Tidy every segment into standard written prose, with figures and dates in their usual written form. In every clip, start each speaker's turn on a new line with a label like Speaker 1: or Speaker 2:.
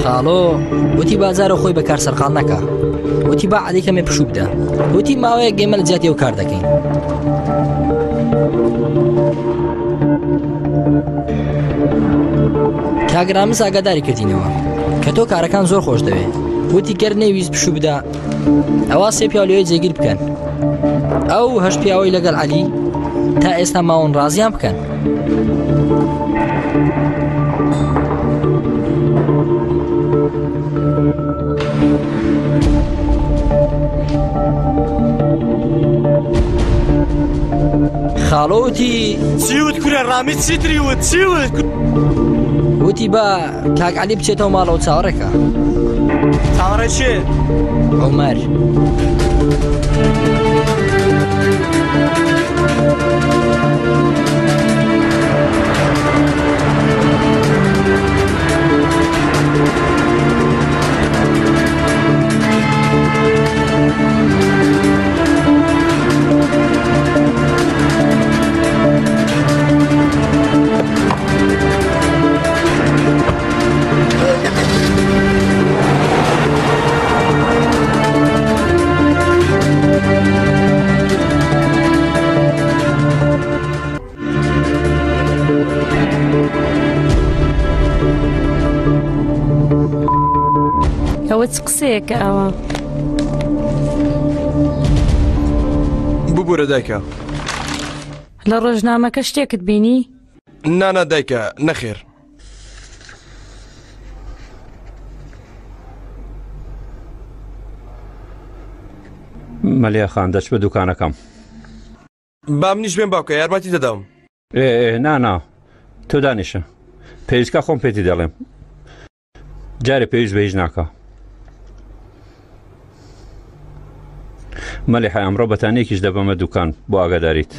Speaker 1: خاڵۆ وتی بازارە خۆی بەکار سەرقاڵ نەکا، وتی با عەلی کەمێ پشوو بدە، وتی ماوەیە گێمە لە جیاتی ئەو کار دەکەین. کاگرامز ئاگاداری کردینەوە کە تۆ کارەکان زۆر خۆش دەوێت، وتی گەر نەیویست پشوو بدە ئەوە 3 پیاو لەوێ جێگیر بکەن، ئەو 8 پیاوەی لەگەڵ عەلی تا ئێستا ماوەن ڕازیان بکەن. خاڵۆتی
Speaker 2: چیوت کورە ڕامی چیتریوت چیوت؟
Speaker 1: وتی بە کاک عەلی بچێتەوە ماڵەوە چاوەڕێکە.
Speaker 2: چاوەڕێ چێ؟
Speaker 1: عومەر.
Speaker 3: ئەوە چ قسەیەکە ئەوە؟
Speaker 2: ببوورە دایکە.
Speaker 3: لە ڕۆژنامەکە شتێکت بینی؟
Speaker 2: نانە دایکە نەخێر.
Speaker 4: مەلیا خان دەچ بە دوکانەکەم.
Speaker 2: با منیش بێن باوکە یارمەتی دەدەم.
Speaker 4: نا تۆ دانیشە پێویستکە خۆم پێتی دەڵێم جارێ پێویست بە هیچ ناکە. مەلیحە ئەمڕۆ بەتانەیەکیش دەبەمە دوکان بۆ ئاگاداریت.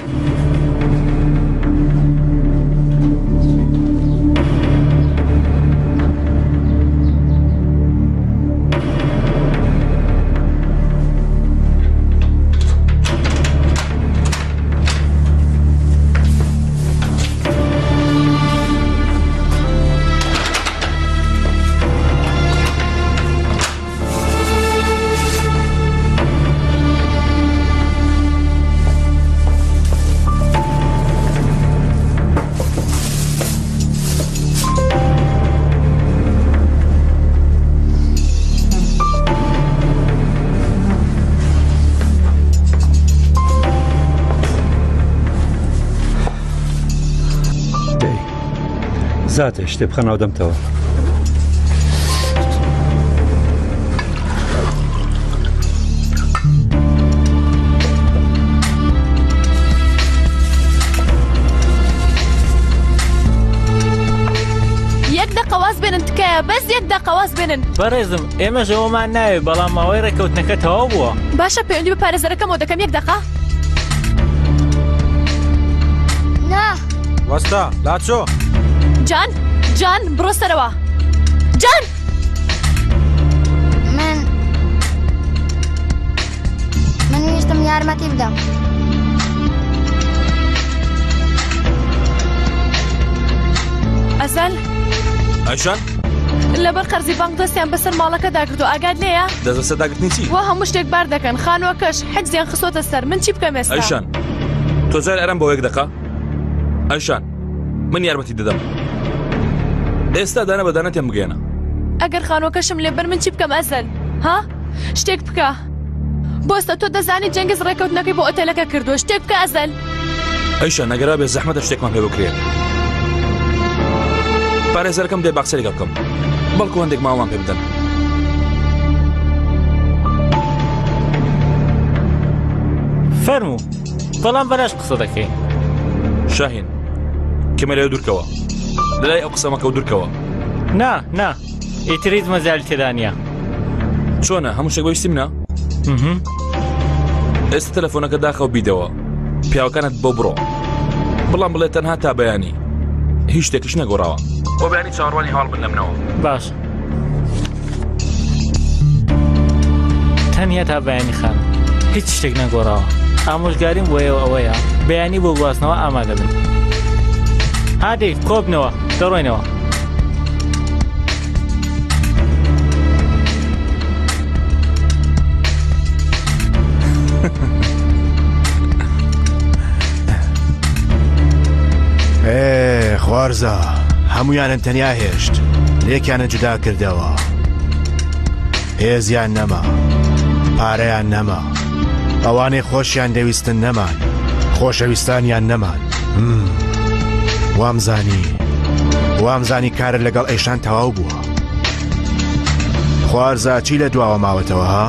Speaker 4: زاتە شتێ بخەنەوە دەمتەوە.
Speaker 5: یەک دقە واز بێنن تکایە بەس یەک دقە واز بێنن.
Speaker 6: بەڕێزم ئێمەش ئەوەمان ناوێت بەڵام ماوەی ڕێکەوتنەکە تەواو بووە.
Speaker 5: باشە پەیوەندی بە پارێزەرەکەمەوە دەکەم یەک دقە. نا
Speaker 2: وەستا لاچۆ.
Speaker 5: جان بڕۆ سەرەوە. جان
Speaker 7: من ویستم یارمەتی بدەم.
Speaker 5: ئەزەل
Speaker 2: ئەیشان
Speaker 5: لەبەر قەرزی بانک دەستیان بەسەر ماڵەکە داگرتو ئاگاد لێیە؟
Speaker 2: دەست بەسەر داگرتنی چی؟
Speaker 5: وا هەموو شتێک بار دەکەن خانووەکەش حجزیان خسۆتە سەر. من چی بکەم ئێستا؟
Speaker 2: ئەیشان تۆ جار ئەرەم بۆ یەک دقە. ئەیشان من یارمەتی دەدەم ئێستا دانە بەدانەتیان بگەێنە.
Speaker 5: ئەگەر خانووەکەشم لێبەر من چی بکەم ئەزەل؟ ها؟ شتێک بکە. بۆستە تۆ دەزانی جەنگز ڕێکەوتنەکەی بۆ ئۆتێلەکە کردووە. شتێک بکە ئەزەل.
Speaker 2: ئەیشان نەگەرا بێ زەحمەتە شتێکمان پێ بکرێت. پارێزەرەکەم دێ باخسەرێکە بکەم بەڵکو هەندێک ماوەمان پێ بدەن.
Speaker 6: فەرموو بەڵام بەلاش قسە دەکەی.
Speaker 2: شاهین کەمە لەوێ دوورکەوە لەلای ئەو قسەمەکە و دوورکەوە.
Speaker 6: نا ئیتریت مەزال تێدا نییە.
Speaker 2: چۆنە هەموو شتێک بەویستی منە؟ ئێستا تەلەفۆنەکە داخەوە بیدەوە پیاوەکانت بۆ بڕۆ بەڵام بڵێ تەنها تا بەیانی هیچ شتێکیش نەگۆڕاوە بۆ بەیانی چاوەڕوانی هەواڵ بن لەمنەوە.
Speaker 6: باش تەنیا تا بەیانی خان هیچ شتێک نەگۆڕاوە. ئامۆژگاریم بۆ ئەوەیە بەیانی بۆ گواستنەوە ئامادە بن. هادی کۆبنەوە دەڕۆینەوە.
Speaker 8: خوارزە هەمویانن تەنیا هێشت لێکیانە جودا کردەوە هێزیان نەما پارەیان نەما ئەوانەی خۆشیان دەویستن نەمان خۆشەویستانیان نەمان وامزانی کارت لەگەڵ ئەیشان تەواو بووە خوارزە چی لە دواوە ماوەتەوە ها؟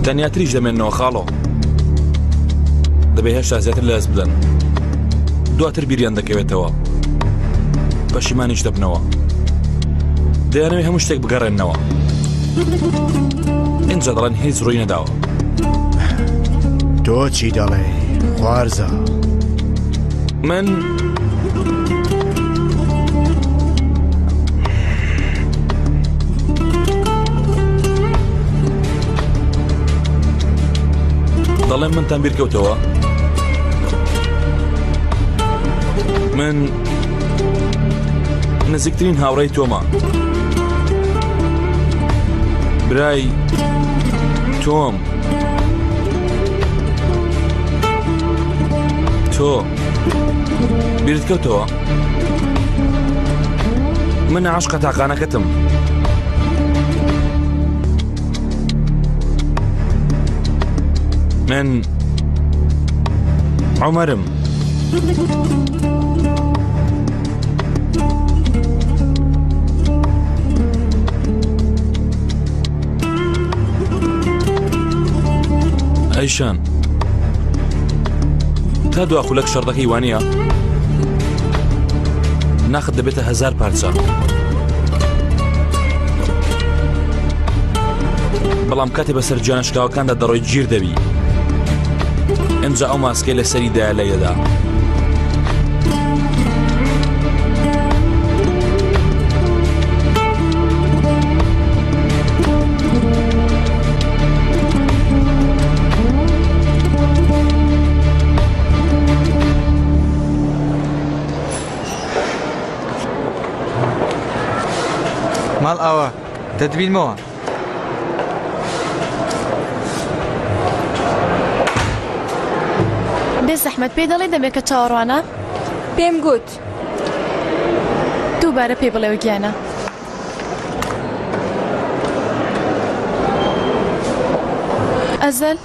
Speaker 2: تەنیا تریش دەمێنەوە خاڵۆ دەبێ هێشتا زیاتر لە هەست بدەن دواتر بیریان دەکەوێتەوە پەشیمانیش دەبنەوە دەیانەوێ هەموو شتێک بگەڕێنەوە اینجا دەڵێن هیچ ڕووی نەداوە
Speaker 8: تۆ چی دەڵێ خوارزە؟
Speaker 2: من دەڵێن منتان بیرکەوتەوە من نزیکترین هاوڕێی تۆمە برای تۆم تۆ بیرت کەوتەوە من عاشقە تاقانەکەتم من عمرم ئەیشان تا دوا خولەک شەڕدەکەی وانە ناخت دەبێتە 1000 پارچە بەڵام کاتێ بەسەر جانشکاوەکاندا دەڕۆی گیر دەبی ئەمجا ئەو ماسکەی لەسەریدا لەیەدا
Speaker 9: ماڵ ئەوە دەتبینمەوە
Speaker 5: بێ زەحمەت پێی دەڵێ دەبێت کە چاوەڕوانە
Speaker 10: پێم گوت
Speaker 5: دووبارە پێ بڵێوە گیانە ئەزەل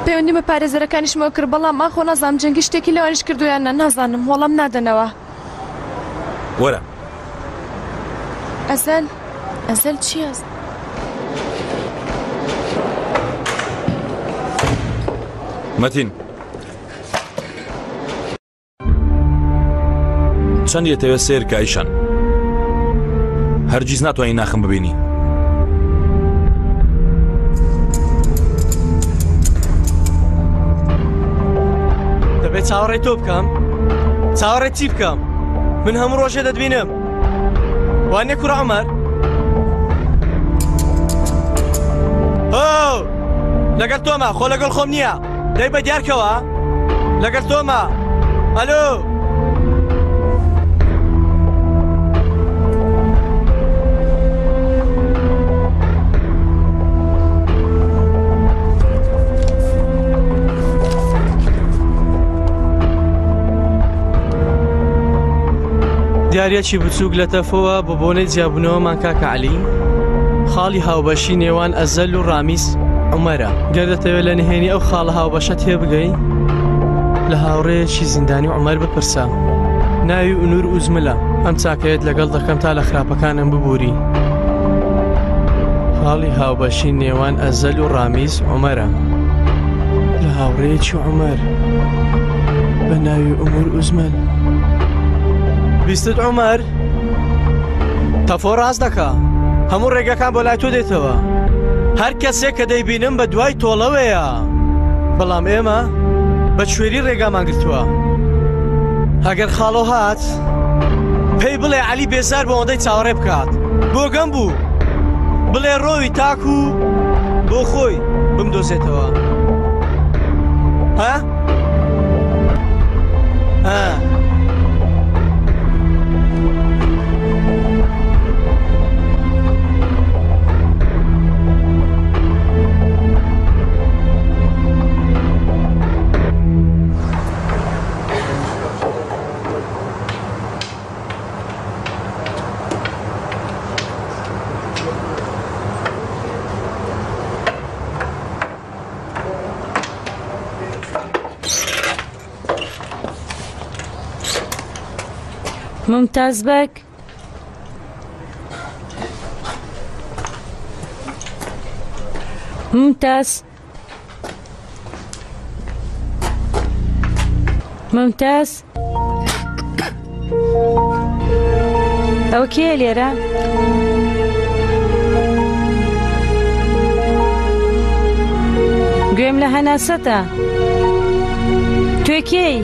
Speaker 5: پەیوەندی بە پارێزەرەکانیشمەوە کرد بەڵام ئاخۆ نازانم جەنگی شتێکی لەوانش کردویانە نازانم وەڵام نادەنەوە
Speaker 2: وەرە
Speaker 5: ئەزەل چی هەست؟
Speaker 2: مەتین چەند یەتەوێت سێر کایشان هەرگیز ناتوانین ناخم ببینی
Speaker 11: دەبێت چاوەڕێی تۆ بکەم چاوەڕێ چی بکەم من هەموو ڕۆژێ دەتبینم وانێ کوڕە عومەر هۆ لەگەڵ تۆمە خۆ لەگەڵ خۆم نییە دەی بە دیارکەوە لەگەڵ تۆمە ئەلۆ دیارەکی بچووک لە تەفەوە بۆ بۆنەی جیابوونەوەمان کاکە عەلی خاڵی هاوبەشی نێوان ئەزەل و ڕامیس عومەرە گەر دەتەوێت لە نهێنی ئەو خاڵە هاوبەشە تێبگەی لە هاوڕێیەکی زیندانی عومەر بپرسە ناوی ئونور ئوزملە ئەم چاکەیەت لەگەڵ دەکەم تا لە خراپەکانم ببووری خاڵی هاوبەشی نێوان ئەزەل و ڕامیس عومەرە لە هاوڕێیەکی عومەر بە ناوی ئونور ئوزمل بیستت عومەر تەفۆ ڕاست دەکا هەموو ڕێگەکان بۆ لای تۆ دێتەوە هەر کەسێک کە دەیبینم بە دوای تۆڵەوەیە بەڵام ئێمە بە کوێری ڕێگامان گرتووە ئەگەر خاڵۆ هات پێی بڵێ عەلی بێزار بۆ ئەوەندەی چاوەڕێ بکات بۆ گەم بوو بڵێ ڕۆوی تاکو بۆ خۆی بمدۆزێتەوە ها؟ ها
Speaker 3: ممتاز بك. ممتاز ممتاز. ئەو کێ لێرە؟ گوێم لە هەناسەتە. تۆ کێی؟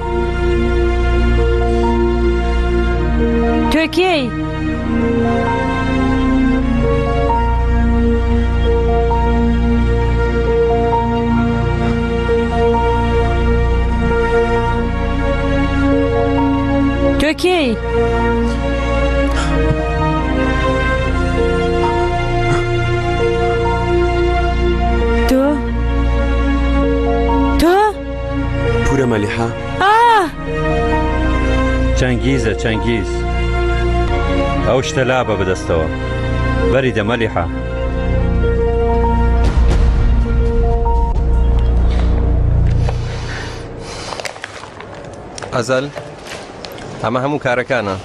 Speaker 3: تۆ کێی؟ تۆ کێی؟
Speaker 10: پورە مەلیحە؟
Speaker 4: چەنگیزە چەنگیز، ئەو شتە لابە بەدەستەوە. بەریدە مەلیحە.
Speaker 12: ئەزەل، ئەمە هەموو کارەکانە.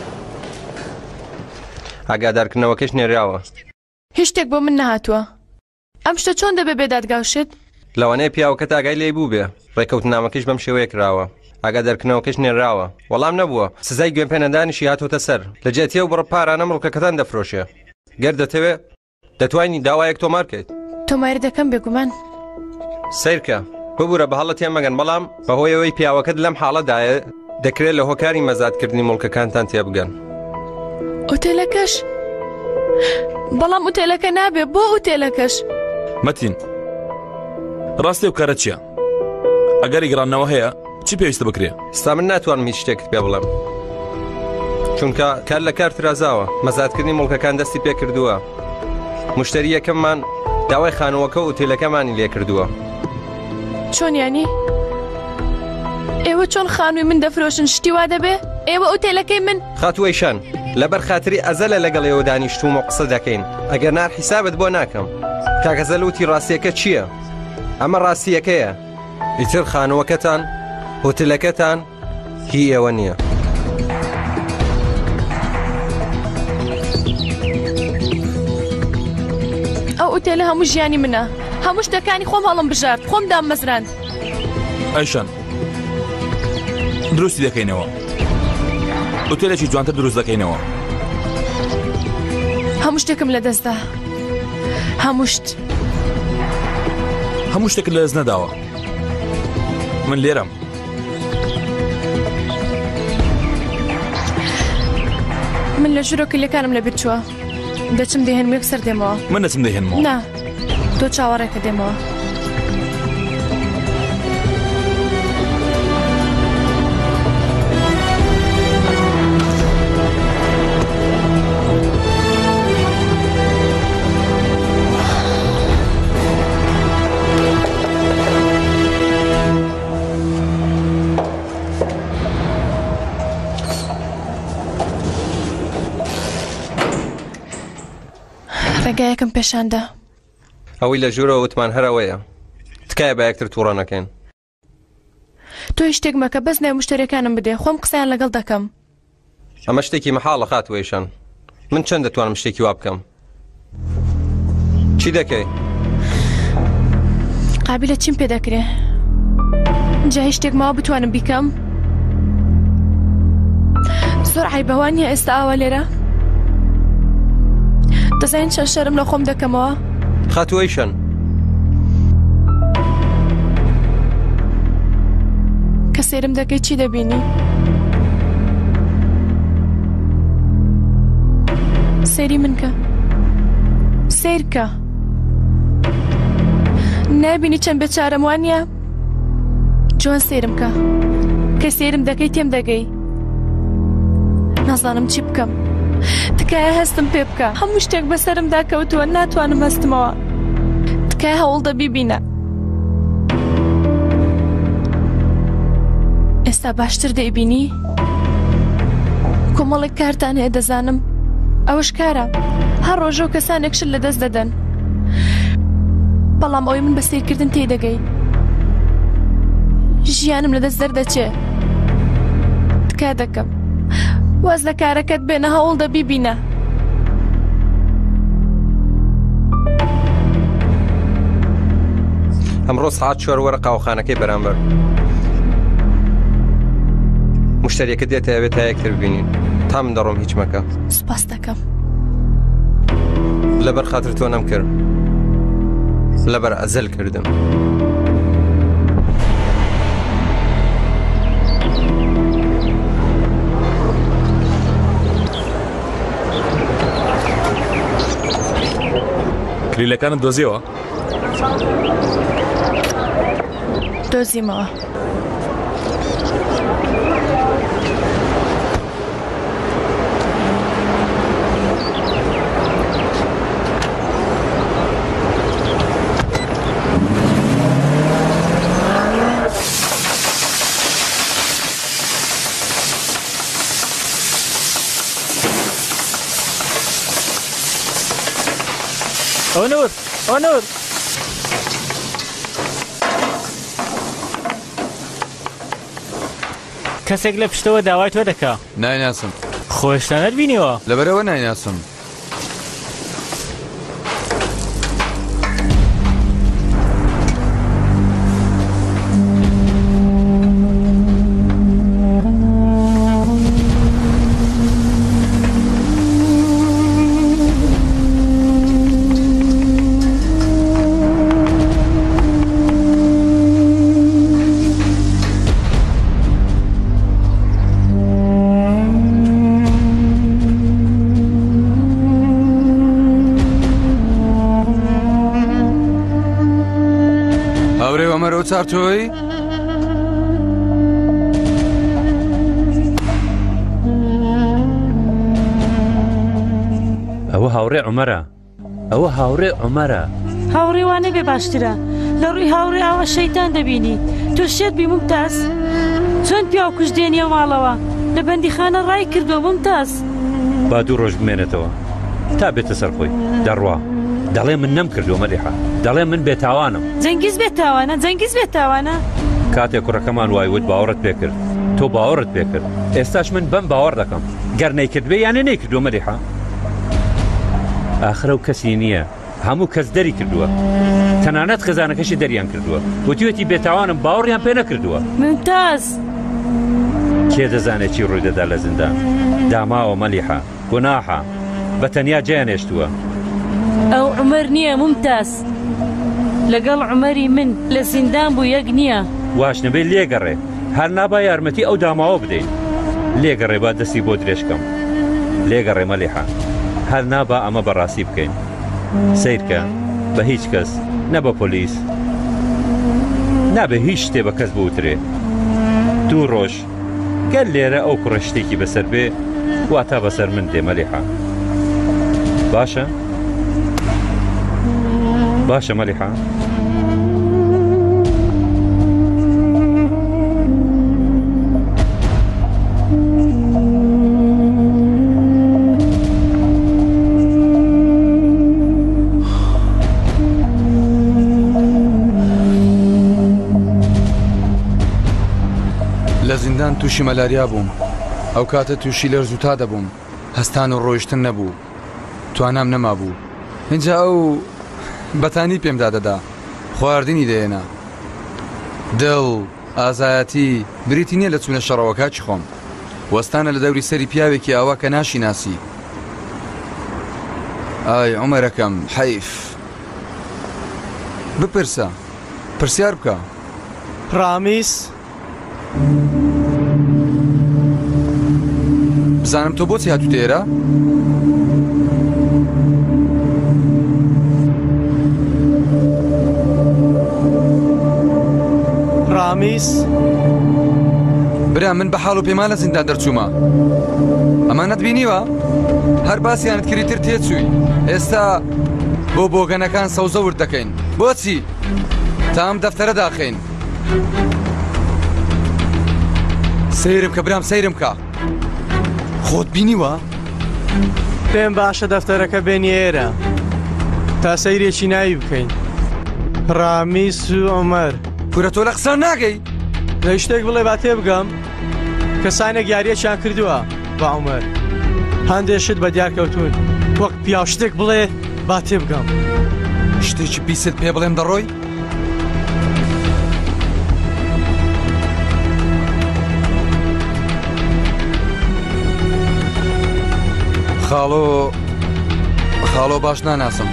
Speaker 12: ئاگادارکردنەوەکەش نێراوە.
Speaker 5: هیچ شتێک بۆ من نەهاتووە. ئەم شتە چۆن دەبێ بێدادگاوشت؟
Speaker 12: لەوانەیە پیاوەکە تاگای لێ بوو بێ. ڕێکەوتنامەکەش بەم شێوەیە کراوە. ئاگادارکردنەوەکەش نێراوە. وەڵام نەبووە. سزای گوێن پێنەدانیشی هاتۆتە سەر. لە جێتیە و بڕە پارانە مڵکەکەتان دەفرۆشێ. گەر دەتەوێت دەتوانین داوایەک تۆمار بکەیت.
Speaker 5: تۆمار دەکەم بێگومان.
Speaker 12: سیرکە ببوورە بە هەڵەتیان مەگەن، بەڵام بەهۆیەوەی پیاوەکەت لەم حاڵەدایە دەکرێت لە هۆکاری مەزادکردنی مڵکەکانتان تێبگەن.
Speaker 5: ئوتێلەکەش؟ بەڵام ئوتێلەکە نابێ. بۆ ئوتێلەکەش؟
Speaker 2: مەتین، ڕاستی و کارە چییە؟ ئەگەری گرانەوە هەیە چی پێویستە بکرێ؟
Speaker 12: ستا من ناتوانم هیچ شتێکت پێ بڵێم، چونکە کار لە کار ترازاوە. مەزادکردنی مڵکەکان دەستی پێ کردووە. مشتری یەکەممان داوای خانووەکە و ئوتێلەکەمانی لێ کردووە.
Speaker 5: چۆن یانی؟ ئێوە چۆن خانووی من دەفرۆشن شتی وا دەبێ؟ ئێوە ئوتێلەکەی من
Speaker 12: خاتوەیشان لەبەر خاتری ئەزەلە لەگەڵ ئێوە دانیشتووم و قسە دەکەین. ئەگەر نار حیسابت بۆ ناکەم. کاکەزەل وتی ڕاستیەکە چییە؟ ئەمە ڕاستیەکەیە. ئیتر خانووەکەتان هۆتلەکەتان هی ئێوە نییە.
Speaker 5: ئەو ئوتێلە هەموو ژیانی منە. هەموو شتەکانی خۆم هەڵم بژارد، خۆم دام مەزراند.
Speaker 2: ئەیشان دروستی دەکەینەوە. ئوتێلێکی جوانتر دروست دەکەینەوە.
Speaker 5: هەموو شتێکم لە دەستدا. هەموو
Speaker 2: شتێک لە دەست نەداوە. من لێرەم.
Speaker 5: من لە ژوورۆکیلەکانم لەبیر چووە. دەچم دەهێنم یەکسەر دێمەوە.
Speaker 2: من دەچم دەهێنمەوە.
Speaker 5: نا، تۆ چاوەڕێکە دێمەوە. ڕێگایەکم پێشاندا.
Speaker 12: ئەوەی لە ژوورەوە وتمان هەرەوەیە. تکایە بە یەکتر تووڕە نەکەین.
Speaker 5: تۆ هیچ شتێک مەکە، بەس ناوی مشتەرەکانم بدێ. خۆم قسەیان لەگەڵ دەکەم.
Speaker 12: ئەمە شتێکی مەحاڵە خاتوەیشان. من چەند دەتوانم شتێکی وا بکەم؟ چی دەکەی؟
Speaker 5: قابلە چیم پێ دەکرێ؟ جا هیچ شتێک ماوە بتوانم بیکەم؟ زۆر عیبەوە نییە ئێستا ئاوا لێرە؟ دەزانین چەند شەرم لە خۆم دەکەمەوە؟
Speaker 12: خاتوەیشان
Speaker 5: کە سێرم دەکەی چی دەبینی؟ سێری من کە سیرکە نابینی چەند بێچارەم وانە؟ جوان سێرم کە کە سێرم دەکەی تێم دەگەی. نازانم چی بکەم. تکایە هەستم پێ بکە. هەموو شتێک بەسەرم داکەوتووە، ناتوانم هەستمەوە. تکایە هەوڵ دەبیبینە. ئێستا باشتر دەیبینی؟ کۆمەڵێک کارتان هەیە دەزانم. ئەوەش کارە. هەر ڕۆژە و کەسانێک شت لەدەست دەدەن. بەڵام ئەوەی من بە سیرکردن تێدەگەی. ژیانم لەدەست دەردەچێ. تکایە دەکەم. واز لە کارەکەت بێنە هەوڵ دەبیبینە.
Speaker 12: ئەمڕۆ سعات 4 وەرە قاوەخانەکەی بەرامبەر مشتریەکە دێتە ئەوێت تا یەکتر ببینین. تا من دەڕۆم هیچ مەکە.
Speaker 5: سوپاس دەکەم.
Speaker 12: لەبەر خاتر تۆ نەمکرد، لەبەر ئەزەل کردم.
Speaker 2: کلیلەکانت دۆزیەوە؟
Speaker 5: دۆزیمەوە.
Speaker 6: ئۆنور ئۆنور کەسێک لە پشتەوە داوای تۆ دەکا.
Speaker 13: نایناسم.
Speaker 6: خۆشتانت بینیوە؟
Speaker 13: لەبەرەوە نایناسم. چار تۆی؟
Speaker 4: ئەوە هاوڕێ عومەرە. ئەوە هاوڕێ عومەرە.
Speaker 3: هاوڕێوانە بێ باشترە لە ڕووی هاوڕێ ئاوە شەیتان دەبینی. تۆ شێت بی ممتاز چۆن پیا و کوش دێنیە ماڵەوە لە بەندیخانە ڕای کردووە ممتاز.
Speaker 4: با دوو ڕۆژ بمێنێتەوە تا بێتە سەر خۆی. دەڕوا دەڵێ من نەمکردووە مەلیحە، دەڵێ من بێتاوانم.
Speaker 3: جەنگیز بێتاوانە، جەنگیز بێتاوانە.
Speaker 4: کاتێک کوڕەکەمان وایوت باوەڕت پێکرد، تۆ باوەڕت پێکرد. ئێستاش من بەم باوەڕ دەکەم گەر نەیکردبێ یانە نەیکردووە مەلیحە. ئاخرە و کەسی نییە، هەموو کەس دەری کردووە، تەنانەت خزانەکەشی دەریان کردووە. وتیوەتی بێتاوانم باوەڕیان پێ نەکردووە.
Speaker 3: ممتاز
Speaker 4: کێ دەزانێت چی ڕووی دەدا لە زیندان؟ داماوە مەلیحە، گوناحە، بە تەنیا جیانێشتووە.
Speaker 3: ئەو عومەر نییە ممتاز، لەگەڵ عومەری من لە زیندان بوو یەک نییە.
Speaker 4: واش نەبێت لێگەڕێ، هەر نابا یارمەتی ئەو داماوە بدەین. لێگەڕێ با دەستی بۆ درێژکەم. لێگەڕێ مەلیحە، هەر نابا ئەمە بەڕاستی بکەین. سیرکە بە هیچ کەس، نە بە پۆلیس، نابێ هیچ شتێ بە کەس بوترێ. دوو ڕۆژ گەر لێرە ئەو کوڕە شتێکی بەسەر بێ واتە بەسەر من دێ مەلیحە. باشە؟ باشە مەلیحە؟
Speaker 13: لە زیندان تووشی مەلاریا بووم. ئەو کاتە تووشی لەرز و تا دەبووم. هەستان و ڕۆیشتن نەبوو، توانام نەما بوو. اینجا ئەو بەتانی پێم دادەدا، خواردنی دێنا. دڵ، ئازایەتی، بریتی نییە لە چوونە شەڕەوە کاچی خۆم. وەستانە لە دەوری سەری پیاوێکی ئاوا کە ناشی ناسی. ئای عومەرەکەم، حەیف. بپرسە، پرسیار بکە.
Speaker 11: ڕامیس؟
Speaker 13: بزانم تۆ بۆچی هاتوو تێرە؟
Speaker 11: ڕامیس؟
Speaker 13: برا من بە حاڵ و پێمان لە زیندان دەرچوومە. ئەمانەت بینیوە؟ هەر باسییانت کریتر تێچووی. ئێستا بۆ بۆگەنەکان سەوزە ورد دەکەین. بۆچی؟ تا ئەم دەفتەرە داخین. سەیرم کە برام سەیرم کە. خۆت بینیوە؟
Speaker 11: پێم باشە دەفتەرەکە بێنی ئێرە تا سەیرێکی ناوی بکەین. ڕامیس و عومەر.
Speaker 13: پورە تۆ لە قسە ناگەی؟
Speaker 11: لە شتێک بڵێ با تێ بگەم کەسانێک یاریەکیان کردووە بە عومەر هەندێشت بە دیارکەوتون وەک پیاو شتێک بڵێ با تێ بگەم
Speaker 13: شتێکی پیست پێ بڵێم دەڕۆی خاڵۆ باش ناناسم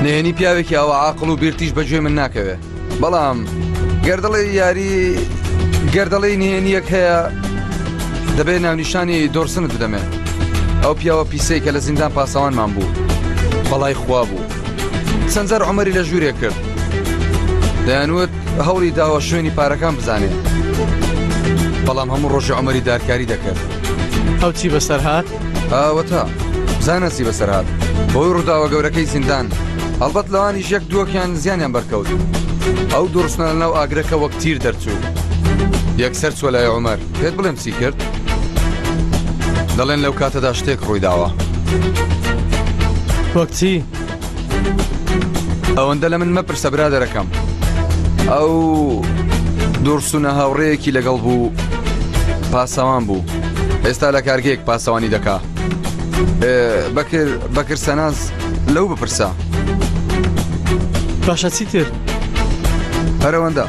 Speaker 13: نێنی پیاوێکی ئەوە عاقڵ و بیرتیش بەگوێ من ناکەوێ بەڵام گەردەڵی نهێنیەک هەیە دەبێت ناونیشانی دۆرسنت بدەمێ ئەو پیاوە پیسەی کە لە زیندان پاسەوانمان بوو بەڵای خوا بوو چەندجار عومەری لە ژوورێ کرد دەیانوت هەوڵی داوە شوێنی پارەکان بزانێ بەڵام هەموو ڕۆژی عومەری دارکاری دەکرد
Speaker 11: ئەو چی بەسەر هات؟
Speaker 13: ئاوەتا بزانەسی بەسەر هات بۆی ڕووداوە گەورەکەی زیندان هەڵبەت لەوانیش یەک دووەکیان زیانیان بەرکەوت ئەو دۆرسنە لەناو ئاگرەکە وەک تیر دەرچوو یەکسەر چوە لای عومەر پێت بڵێم چی کرد دەڵێن لەو کاتەدا شتێک ڕووی داوە
Speaker 11: وەک چی؟
Speaker 13: ئەوەندە لە من مەپرسە برادەرەکەم ئەو دۆرسونە هاوڕێیەکی لەگەڵ بوو پاسەوان بوو ئێستا لە کارگەیەک پاسەوانی دەکا بەکر سەناز لەو بپرسە
Speaker 11: باشە چی تر؟
Speaker 13: هەرەوەندە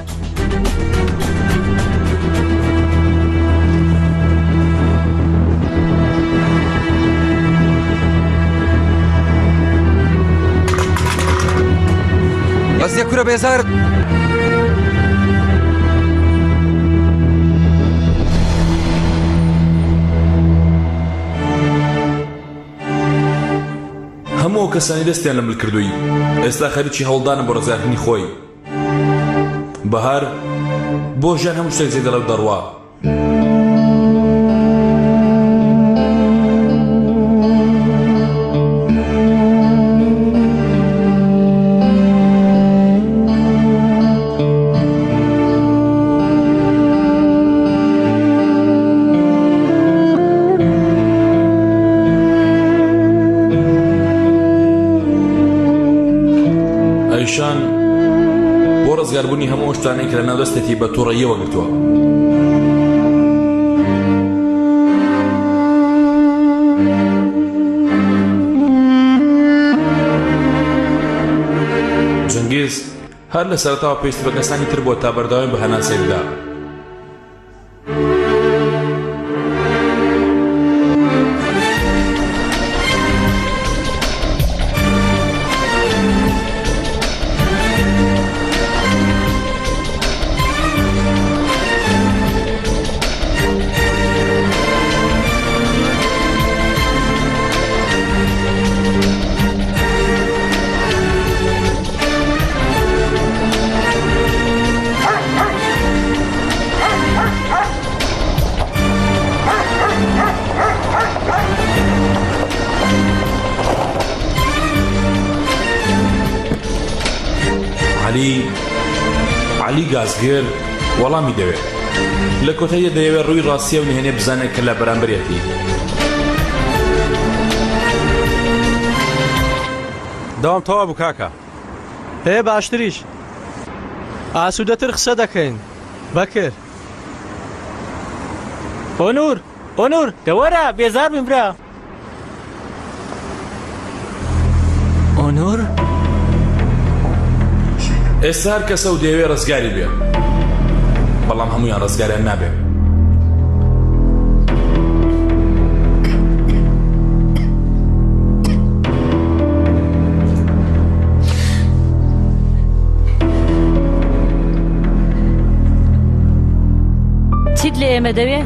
Speaker 13: بەس یەک کورە بێزارت
Speaker 2: هەموو کەسانی دەستیان لە مل کردووی ئێستا خەریکی هەوڵدانم بۆ ڕزگارکردنی خۆی بەهار بۆ ژیان هەموو شتێک زێدە لەو دەڕوا بۆ ڕزگاربوونی هەموو شتانەی کە لە ناو دەستێتی بە تووڕەییەوە گرتووە جەنگیز هەر لە سەرەتاوە پێویستی بە کەسانی تر بۆ تا بەردەوام بە هەناسەی بدا علی گازگێر وەڵامی دەوێت لە کۆتاییە دەیەوێت ڕووی ڕاستیە و نهێنێ بزانێت کە لە بەرامبەرێتی
Speaker 11: داوام تەوا بوو کاکە باشتریش ئاسوودەتر قسە دەکەین بەکر
Speaker 6: ئۆنور دەوەرە بێزار بین برا ئۆنور
Speaker 2: ئێستا هەر کەسە و دەیەوێت ڕزگاری بێ بەڵام هەمویان ڕزگاریان نابێت
Speaker 3: چیت لە ئێمە دەوێ؟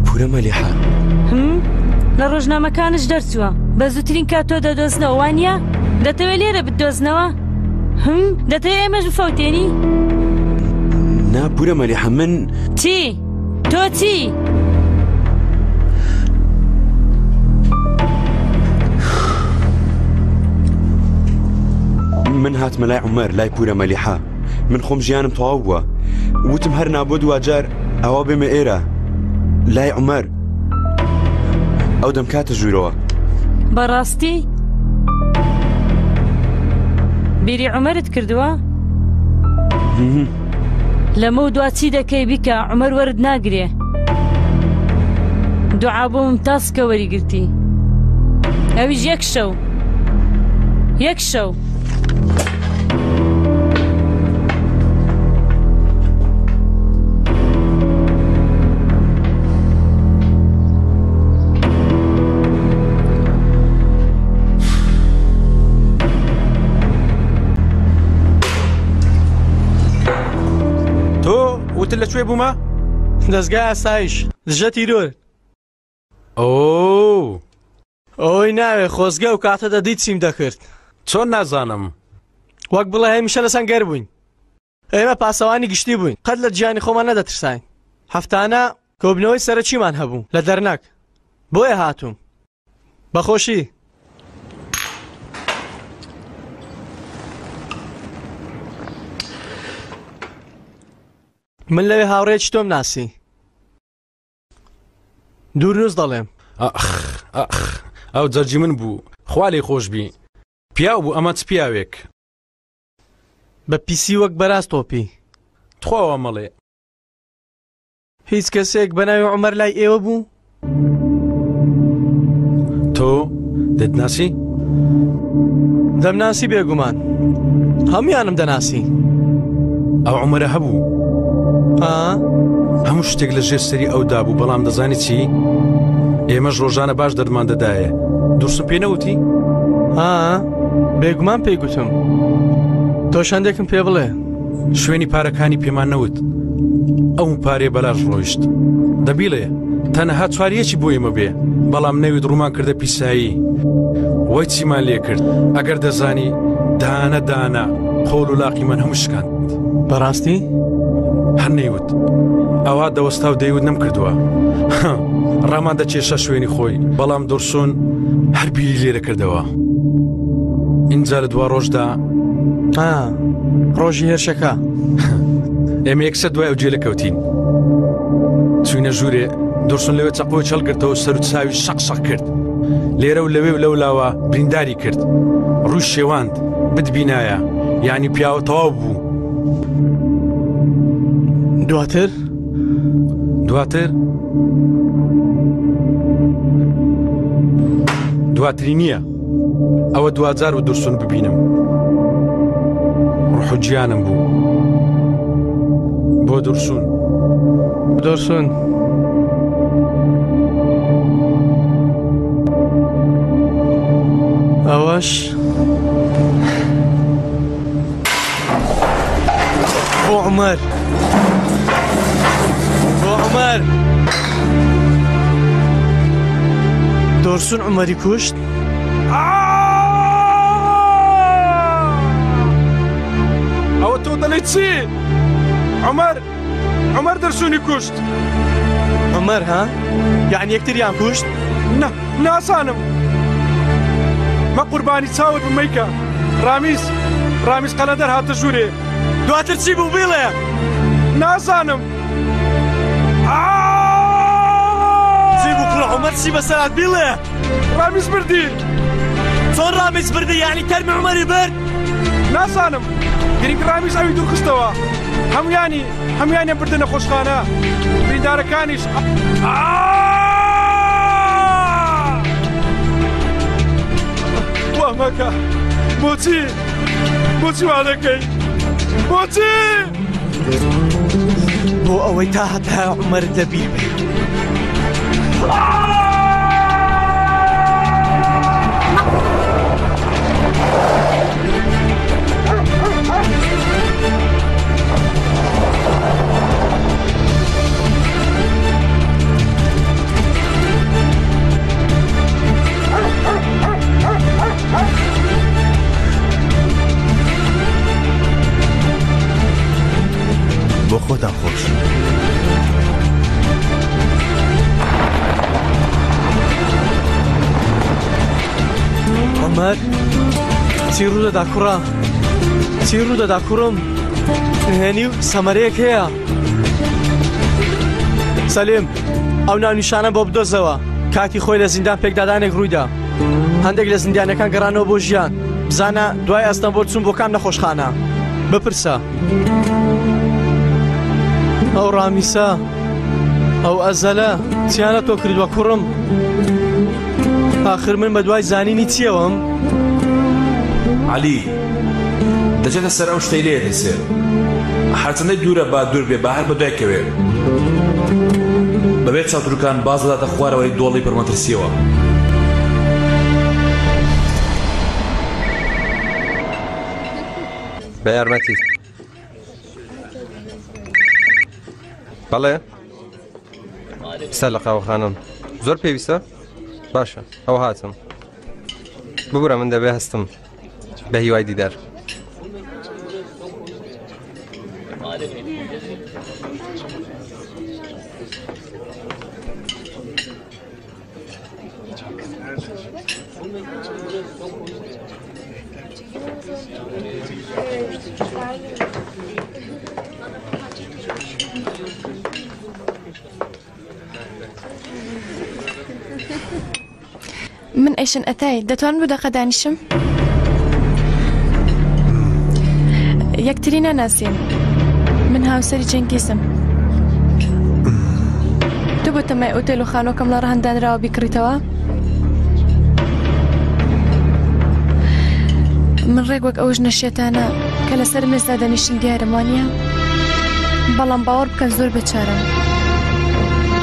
Speaker 10: پورە مەلیحە
Speaker 3: لە ڕۆژنامەکانش دەرچووە بە زووترین کات تۆ دەدۆزنەوە وانە؟ دەتەوێت لێرە بدۆزنەوە؟ دەتەوێت ئێمەش بفەوتێنی؟
Speaker 10: نا پورە مەلیحە من
Speaker 3: چی؟ تۆ چی؟
Speaker 10: من هاتمە لای عومەر لای پورە مەلیحە من خۆم ژیانم تەواو بووە وتم هەر نابۆ دوجار ئەوە بێمە ئێرە لای عومەر ئەو دەمکاتە ژوورەوە
Speaker 3: بەڕاستی؟ بیری عومەرت کردووە؟ لەمە و دواچی دەکەی بیکە عومەر وەرد ناگرێ دوعا بۆ ممتاز کە وەریگرتی ئەویش یەک شەو
Speaker 14: وتر لەکوێ بوومە؟
Speaker 11: دەستگای ئاسایش دژە تیرۆر.
Speaker 14: ئۆی
Speaker 11: ناوێ خۆزگە و کاتە دەدیت چیم دەکرد.
Speaker 14: چۆن نازانم؟
Speaker 11: وەک بڵێ هەمیشە لە سەنگەر بووین. ئێمە پاسەوانی گشتی بووین، قەت لە گیانی خۆمان نەدەترساین. هەفتانە کۆبنەوەی سەرەکیمان هەبوو لە دەرنەک. بۆیە هاتووم. بەخۆشی. من لەوێ هاوڕێکی تۆم ناسی. دوورنووس دەڵێم.
Speaker 14: ئەو جەرجی من بوو، خوا لێی خۆش بی. پیاو بوو ئەمە چ پیاوێک؟
Speaker 11: بە پیسی وەک بەراز تۆپی.
Speaker 14: تخواوە مەڵێ.
Speaker 11: هیچ کەسێک بە ناوی عومەر لای ئێوە بوو؟
Speaker 14: تۆ دەتناسی؟
Speaker 11: دەمناسی بێگومان. هەمویانم دەناسی.
Speaker 14: ئەو عومەرە هەبوو. هەموو شتێک لە ژێر سەری ئەودا بوو، بەڵام دەزانی چی؟ ئێمەش ڕۆژانە باش دەرمان دەدایە. دوورسم پێ نەوتی؟
Speaker 11: بێگومان پێی گوتم. تۆ شەندێکم پێ بڵێ.
Speaker 14: شوێنی پارەکانی پێمان نەوت. ئەو پارێ بەلاش ڕۆیشت. دەبیڵێ تەنەها چواریەکی بۆ ئێمە بێ، بەڵام نەویت ڕوومان کردە پیسایی. وای چیمان لێ کرد ئەگەر دەزانی دانە دانە خۆڵ و لاقی من هەموو شکاند.
Speaker 11: بەڕاستی؟
Speaker 14: هەر نەیوت. ئەوا دەوەستا و دەیوت نەم کردووە. ڕامان دەچێشە شوێنی خۆی، بەڵام دۆرسۆن هەر بیری لێرە کردەوە. ئینجا لە دوا ڕۆژدا
Speaker 11: ڕۆژی هێرشەکە
Speaker 14: ئێمە یەکسەر دوای ئەو جێلە کەوتین. چوینە ژوورێ، دۆرسۆن لەوێ چەقۆی چەڵگرتەوە سەر و چاوی شەق کرد. لێرە و لەوێ و لەو لاوە برینداری کرد. ڕووی شێواند بتبینایە، یعنی پیاوە تەواو بوو.
Speaker 11: دواتر
Speaker 14: دواتری نییە. ئەوە دوجار و دۆرسۆن ببینم. ڕوح و گیانم بوو بۆ دۆرسۆن.
Speaker 11: ئەوەش بۆ عومەر. دۆرسۆن عومەری کوشت.
Speaker 14: ئەوە تۆ دەڵێیت چی؟ عومەر دۆرسۆنی کوشت.
Speaker 11: عومەر یعنی یەکتریان کوشت؟
Speaker 14: ناسانم. مە قوربانی چاوت بمەیکە. ڕامیز قەلەندەر هاتە ژوورێ.
Speaker 11: دواتر چی بوو بڵێ؟
Speaker 14: نازانم.
Speaker 11: چی بوو کوڕە عومەر چی بەسەرات بڵێ؟
Speaker 14: ڕامیز بردی.
Speaker 11: چۆن ڕامیز بردی؟ یعنی تەرمی عومەری برد؟
Speaker 14: نازانم. گرنگ ڕامیز ئەوی دوورخستەوە. هەمویانیان بردنە خۆشخانە. بریندارەکانیش. وا مەکە. بۆچی وا دەکەی؟ بۆچی؟
Speaker 11: بۆ ئەوەی تا هەتا عومەر دەبیر بێ.
Speaker 8: بۆ خۆتان خۆش.
Speaker 11: عومەر چی ڕوودەدا کوڕە؟ چی ڕوودەدا کوڕم؟ هێنی و سەمەرەیەک هەیە. سەلیم ئەو ناونیشانە بۆ بدۆزەوە. کاتی خۆی لە زیندان پێکدادانێک ڕوویدا. هەندێک لە زیندانەکان گەڕانەوە بۆ ژیان. بزانە دوای ئەستەمبۆل چوون بۆ کام نەخۆشخانە. بپرسە. ئەو ڕامیسا ئەو ئەزەلە چیانە تۆ کردووە کوڕم آخر من بە دوای زانینی چیەوەم
Speaker 2: علی دەچێتە سەر ئەو شتەی لێ دەسێ هەرچەندەی دوورە با دوور بێ با هەر بە دوایکەوێ بەبێت چاوتروکان بازداتە خوارەوەی دۆڵی پڕمەترسیەوە
Speaker 12: بە یارمەتی بەڵێ سەر لە قاوەخانەم زۆر پێویستە باشە ئەو هاتم ببوورە من دەبێ هەستم بە هیوای دیدار
Speaker 5: من ئەیشن ئەتای دەتوان بوو دەقە دانیشم یەکتری نەناسین من هاوسەری جەنگیزم تو بۆ تەمای ئۆتێل و خانۆکەم لە ڕەهەندانراوە بیکڕیتەوە من ڕێک وەک ئەوش نەشێتانە کە لەسەر مێزدا دەنیشن دیارم وانە بەڵام باوەڕ بکەن زۆر بەچارم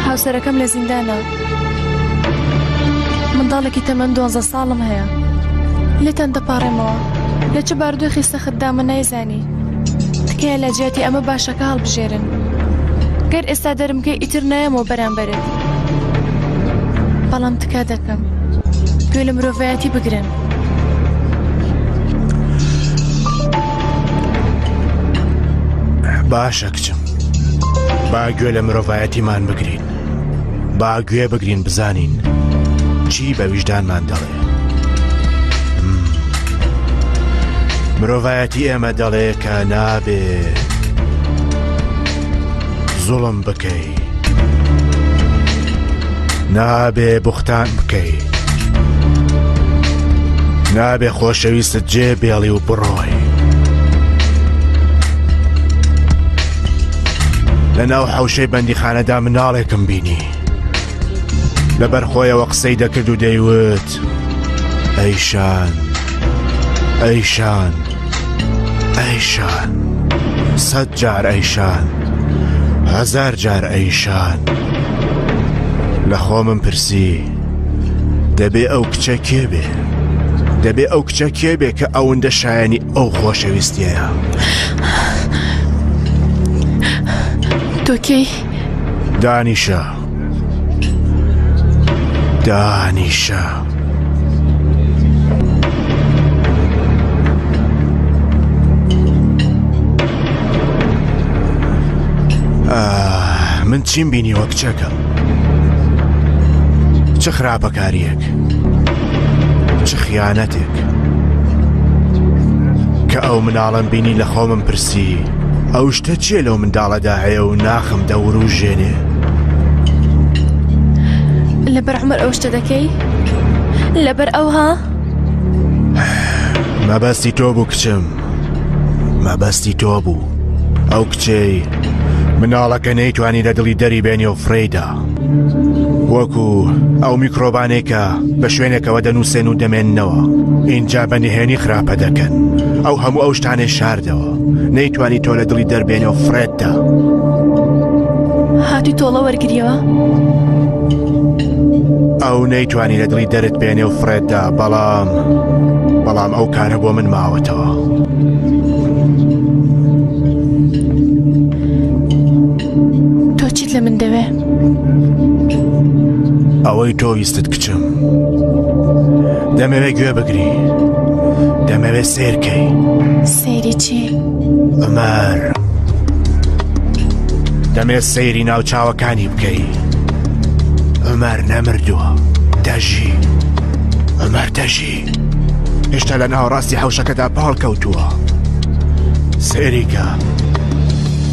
Speaker 5: هاوسەرەکەم لە زیندانە منداڵێکی تەمەن 12 ساڵم هەیە لێتان دەپاڕێمەوە لە چه باردۆخی سەختدا من نایزانی تکایە لە جیاتی ئەمە باشەکە هەڵبژێرن گەر ئێستا دەرمگەی ئیتر نایەمەوە بەرامبەرێت بەڵام تکا دەکەم گوێ لە مرۆڤایەتی بگرن
Speaker 8: باشە کچم با گوێ لە مرۆڤایەتیمان بگرین با گوێ بگرین بزانین چی بە ویژدانمان دەڵێ مرۆڤایەتی ئێمە دەڵێ کە نابێ زوڵم بکەی نابێ بوختان بکەی نابێ خۆشەویستت جێ بێڵی و بڕۆی لە ناو حەوشەی بەندیخانەدا مناڵێکم بینی لەبەر خۆیەوە قسەی دەکرد و دەیوت ئەیشان ئەیشان ئەیشان 100 جار ئەیشان 1000 جار ئەیشان لە خۆمم پرسی دەبێ ئەو کچە کێ بێ دەبێ ئەو کچە کێ بێ کە ئەوەندە شایانی ئەو خۆشەویستیەیە
Speaker 5: تۆ کەی
Speaker 8: دانیشە دانیشە من چیم بینی وەک چەکەم چ خراپەکاریەک چ خیانەتێک کە ئەو مناڵم بینی لە خۆمم پرسی ئەو شتە چیە لەو منداڵەدا هەیە و ناخم دەور و ژێنێ
Speaker 5: لەبەر عومەر ئەو شتە دەکەی لەبەر ئەوها
Speaker 8: مەبەستی تۆ بوو کچم مەبەستی تۆ بوو ئەو کچەی مناڵەکە نەیتوانی لە دڵی دەری بێنی و فڕێدا وەکو ئەو میکرۆبانێکە بە شوێنێکەوە دەنووسێن و دەمێننەوە اینجا بەنهێنی خراپە دەکەن ئەو هەموو ئەو شتانێ شاردەوە نەیتوانی تۆ لە دڵی دەربێنێ و فڕێتدا
Speaker 5: هاتی تۆڵە وەرگریەوە
Speaker 8: ئەو نەیتوانی لە دڵی دەرت بێنێ و فڕێتدا بەڵام ئەو کارە بۆ من ماوەتەوە
Speaker 5: تۆ چیت لە من دەوێ
Speaker 8: ئەوەی تۆ ویستت کچم دەمەوێت گوێ بگری دەمەوێت سیرکەی
Speaker 5: سەیری چی؟
Speaker 8: عومەر دەمەوێت سەیری ناوچاوەکانی بکەی عومەر نەمردووە دەژی عومەر دەژی هێشتا لە ناوەڕاستی حەوشەکەدا پاڵ کەوتووە سێریکە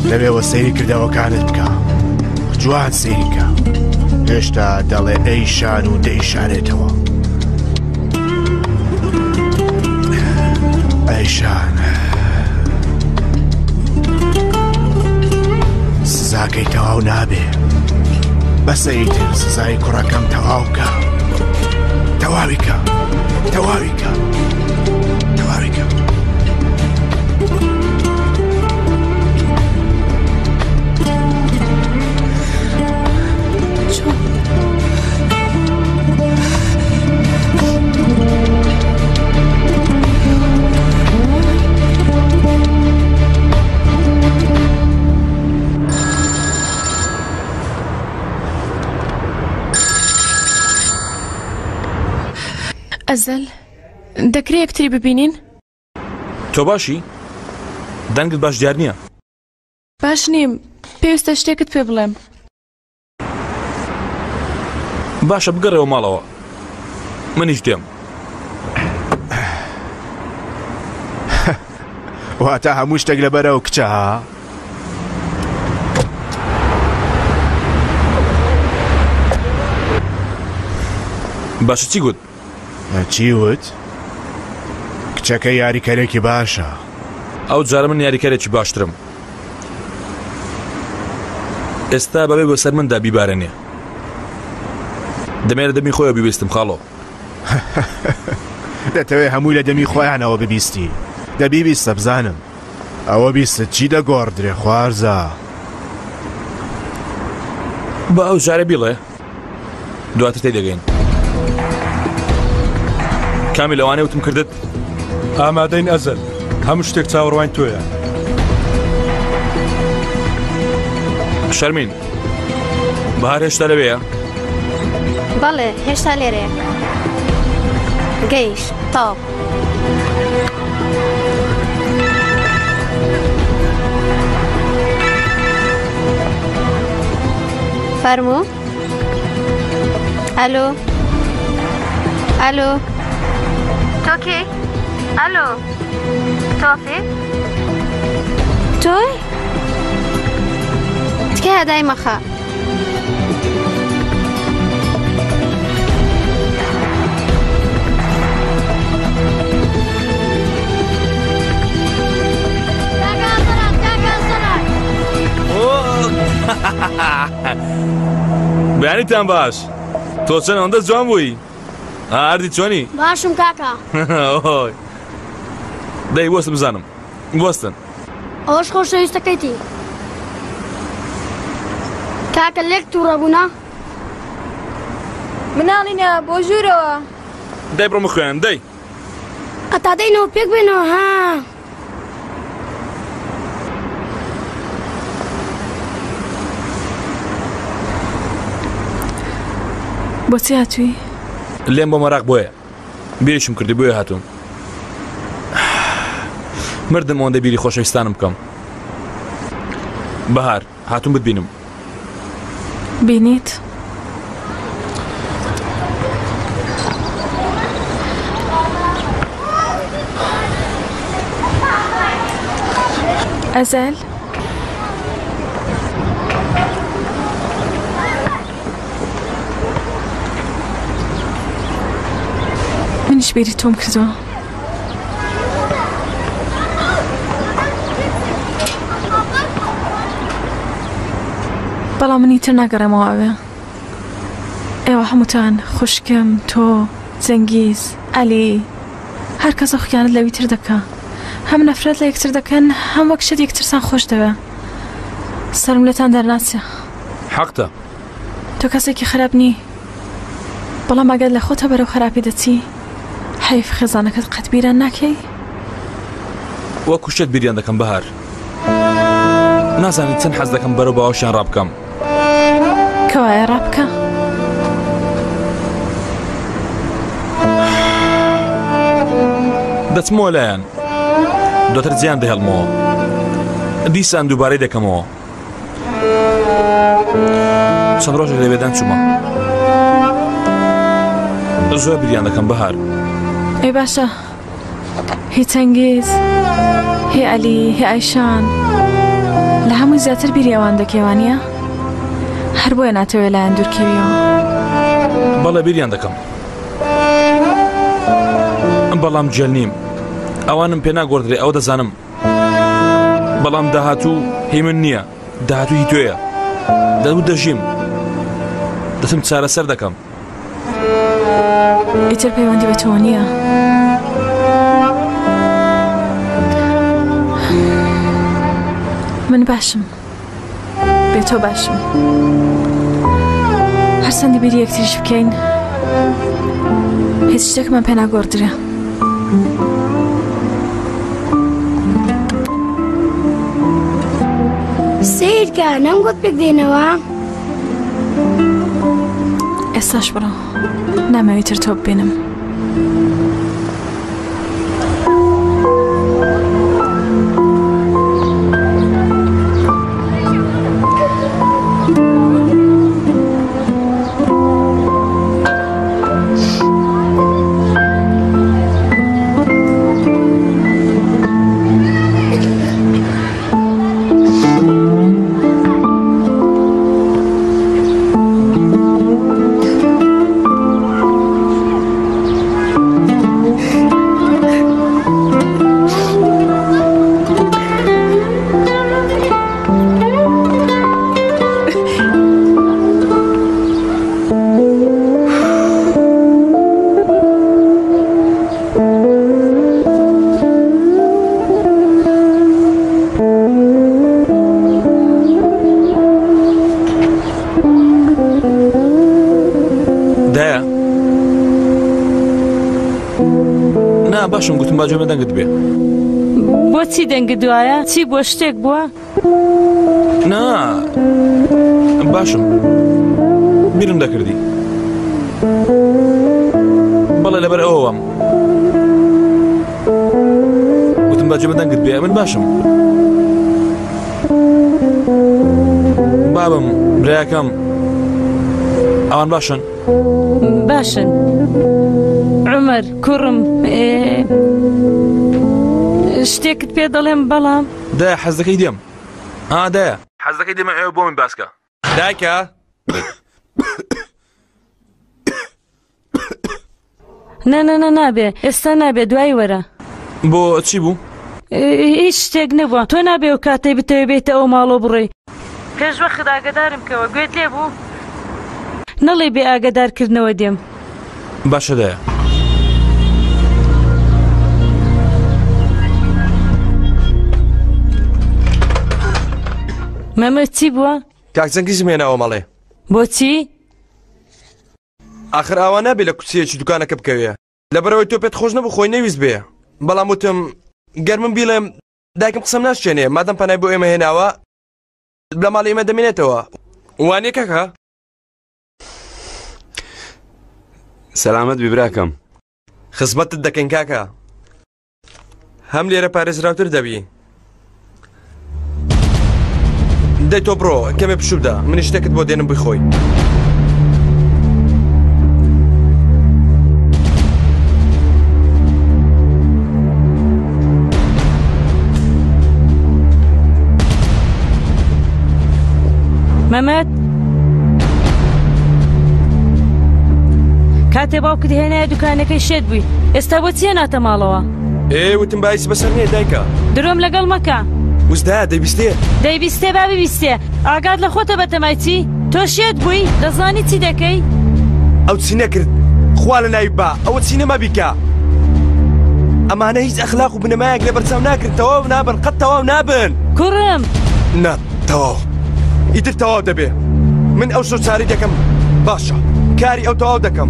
Speaker 8: لەوێوە سەیری کردەوەکانت بکە جوان سێریکە هێشتا دەڵێ ئەیشان و دەیشانێتەوە ئەیشان سزاکەی تەواو نابێ بەسە ئیتر سزای کوڕەکەم تەواوکە تەواویکە تەواویکە تەواویکە
Speaker 5: ئەزەل دەکرێت یەکتری ببینین؟
Speaker 2: تۆ باشی؟ دەنگت باش دیار نییە؟
Speaker 5: باش نیم پێویستە شتێکت پێ بڵێم.
Speaker 2: باشە بگەڕێەوە ماڵەوە منیش دێم.
Speaker 8: واتە هەموو شتێک لەبەرەوە کچە ها؟
Speaker 2: باشە چی گوت؟
Speaker 8: چی وت؟ کچەکە یاریکەرێکی باشە.
Speaker 2: ئەو جارە من یاریکەرێکی باشترم. ئێستا بەبێ بۆ سەر مندا بیبارێنێ. دەمێنە دەمی خۆیەوە بیبیستم خاڵۆ.
Speaker 8: دەتەوێت هەمووی لە دەمی خۆیانەوە ببیستی. دەبیبیستە بزانم. ئەوە بیستت چی دەگۆڕدرێ خوارزە؟
Speaker 2: بە ئەو جارە بیڵێ دواتر تێدەگەین. کامیل ئەوانەی وتم کردت؟
Speaker 14: ئامادەین ئەزەل هەموو شتێک چاوەڕوانی تۆیە.
Speaker 2: شەرمین بەهار هێشتا لەوەیە؟
Speaker 15: بەڵێ هێشتا لێرەیە. گەیشت تاو. فەرموو. ئەلۆ ئەلۆ تۆکی؟ ئەلۆ تۆفی؟ تۆی؟ تکە هەدای مەخە.
Speaker 2: بەیانیتان باش تۆ چەند ئەوەندە جوان بووی؟ هەردی چۆنی؟
Speaker 15: باشم کاکە.
Speaker 2: دەی بۆستم بزانم بۆستن.
Speaker 15: ئەوەش خۆشەویستەکەیتی. کاکە لێک تووڕە بوونا؟
Speaker 16: مناڵینە بۆ ژوورەوە.
Speaker 2: دەی بڕۆ مخوێن دەی.
Speaker 15: ئەتا دەینەوە پێک بێنەوە ها.
Speaker 5: بۆچی هاتووی؟
Speaker 2: لێم بۆ مەراق بۆیە بیرشم کردی بۆیە هاتووم. مردم ئەوەندە بیری خۆشەویستانم بکەم. بەهار هاتووم بتبینم.
Speaker 5: بینیت؟ ئەزەل منیش بیری تۆم کردەوە. بەڵام منی تر ناگەڕێمەوە ئەوێ. ئێوە هەمووتان خوشکم تۆ جەنگیز عەلی هەر کەسە خویانت لەوی تر دەکا. هەم نەفرەت لە یەکتر دەکەن هەم وەک شت یەکترسان خۆش دەوێ. سەرم لێتان دەرناچێ.
Speaker 2: حەقتە.
Speaker 5: تۆ کەسێکی خراپ نی. بەڵام ئەگەر لە خۆتە بەرەو خراپی دەچی حەیف خێزانەکەت قەت بیران ناکەی؟
Speaker 2: وەکو شت بیریان دەکەم بەهار. نازانیت چەند حەز دەکەم بەرەو باوەشیان ڕابکەم.
Speaker 5: کەوایە ڕابکە؟
Speaker 2: دەچمەوە لایەن دواتر جیان دەهێڵمەوە. دیسان دووبارەی دەکەمەوە. چەند ڕۆژێک لەوێدان چوومە. زۆر بریان دەکەم بەهار.
Speaker 5: ئەی باشە هی چەنگیز هی عەلی هی ئایشان لە هەمووی زیاتر بیری ئەوان دەکەوانیە؟ هەر بۆیە ناتەوێت لایەن دوورکەویەوە.
Speaker 2: بەڵێ بیریان دەکەم بەڵام جێل نیم. ئەوانم پێ ناگۆڕدرێ ئەو دەزانم. بەڵام داهاتوو هی من نییە داهاتوو هی توێیە دەبوو دەژیم دەتم چارەسەر دەکەم
Speaker 5: ئیتر پەیوەندی بە تۆ نییە من باشم بێ تۆ باشم هەرچەندی بیری یەکتریش بکەین هیچ شتێکمان پێ ناگۆڕدرا
Speaker 15: سیرکە نەمگوت پێک دێنەوە
Speaker 5: ئێستاش بڕۆ نامەوێتتر تۆ ببینم
Speaker 2: باشم گوتم باجۆمە دەنگت بێ
Speaker 3: بۆچی دەنگت دوایە چی بۆ شتێک بووە
Speaker 2: نا باشم بیرم دەکردی بەڵێ لەبەر ئەوەوەم گوتم باجۆمە دەنگت بێ من باشم بابم برایەکەم ئەوان باشن
Speaker 3: باشن عمر کوڕم شتێکت پێ دەڵێم بەڵام
Speaker 2: دایە حەز دەکەی دێم دایە حەز دەکەی دێمە ئێوە بۆ من باسکە
Speaker 12: دایکە
Speaker 3: نە نابێ ئێستا نابێ دوای وەرە
Speaker 2: بۆ چی بوو؟
Speaker 3: هیچ شتێک نەبووە تۆ نابێ و کاتەی بتەوێ بێتە ئەو ماڵۆ بڕێ پێشوە ئاگادارم کەوە گوێت لێ بوو نەڵێ بێ ئاگادارکردنەوە دێم
Speaker 2: باشە دایە
Speaker 3: مەمە چی بووە؟
Speaker 12: کاکچەنگیش مێناوە مەڵێ
Speaker 3: بۆچی؟
Speaker 12: ئاخر ئاوا نابێ لە کوچیەکی دوکانەکە بکەوێ لەبەرەوەی تۆ پێت خۆش نەبوو خۆی نەویست بێ بەڵام وتم گەرمم بیڵێم دایکم قسەم ناشتێنێ مادەم پەنای بۆ ئێمە هێناوە لە ماڵی ئێمە دەمێنێتەوە وانێ کاکە
Speaker 10: سەلامەت بیبراکەم
Speaker 12: خزمەتت دەکەین کاکە هەم لێرە پارێزراوتر دەبی دەی تۆ بڕۆ کەمێ پشوو بدە منی شتێکت بۆ دێنم بخۆی
Speaker 3: مەمەد کاتێ باوکت هێنایە دوکانەکەی شێت بووی ئێستا بۆ چیە ناتە ماڵەوە
Speaker 12: وتم باعث بەسەر نییە دایکە
Speaker 3: درۆم لەگەڵ مەکە
Speaker 12: وزدا دەیبیستێ
Speaker 3: دەیبیستێ با ببیستێ ئاگاد لە خۆتە بەتەمای چی تۆ شێت بووی دەزانی چی دەکەی
Speaker 12: ئەو چی نەکرد خوا لە ناوی با ئەوە چی نەما بیکە ئەمانە هیچ ئەخلاق و بنەمایەک لە بەرچاو ناکرد تەواو نابن قەت تەواو نابن
Speaker 3: کوڕم
Speaker 12: نا تەواو ئیتر تەواو دەبێ من ئەو شەو چاری دەکەم باشە کاری ئەو تەواو دەکەم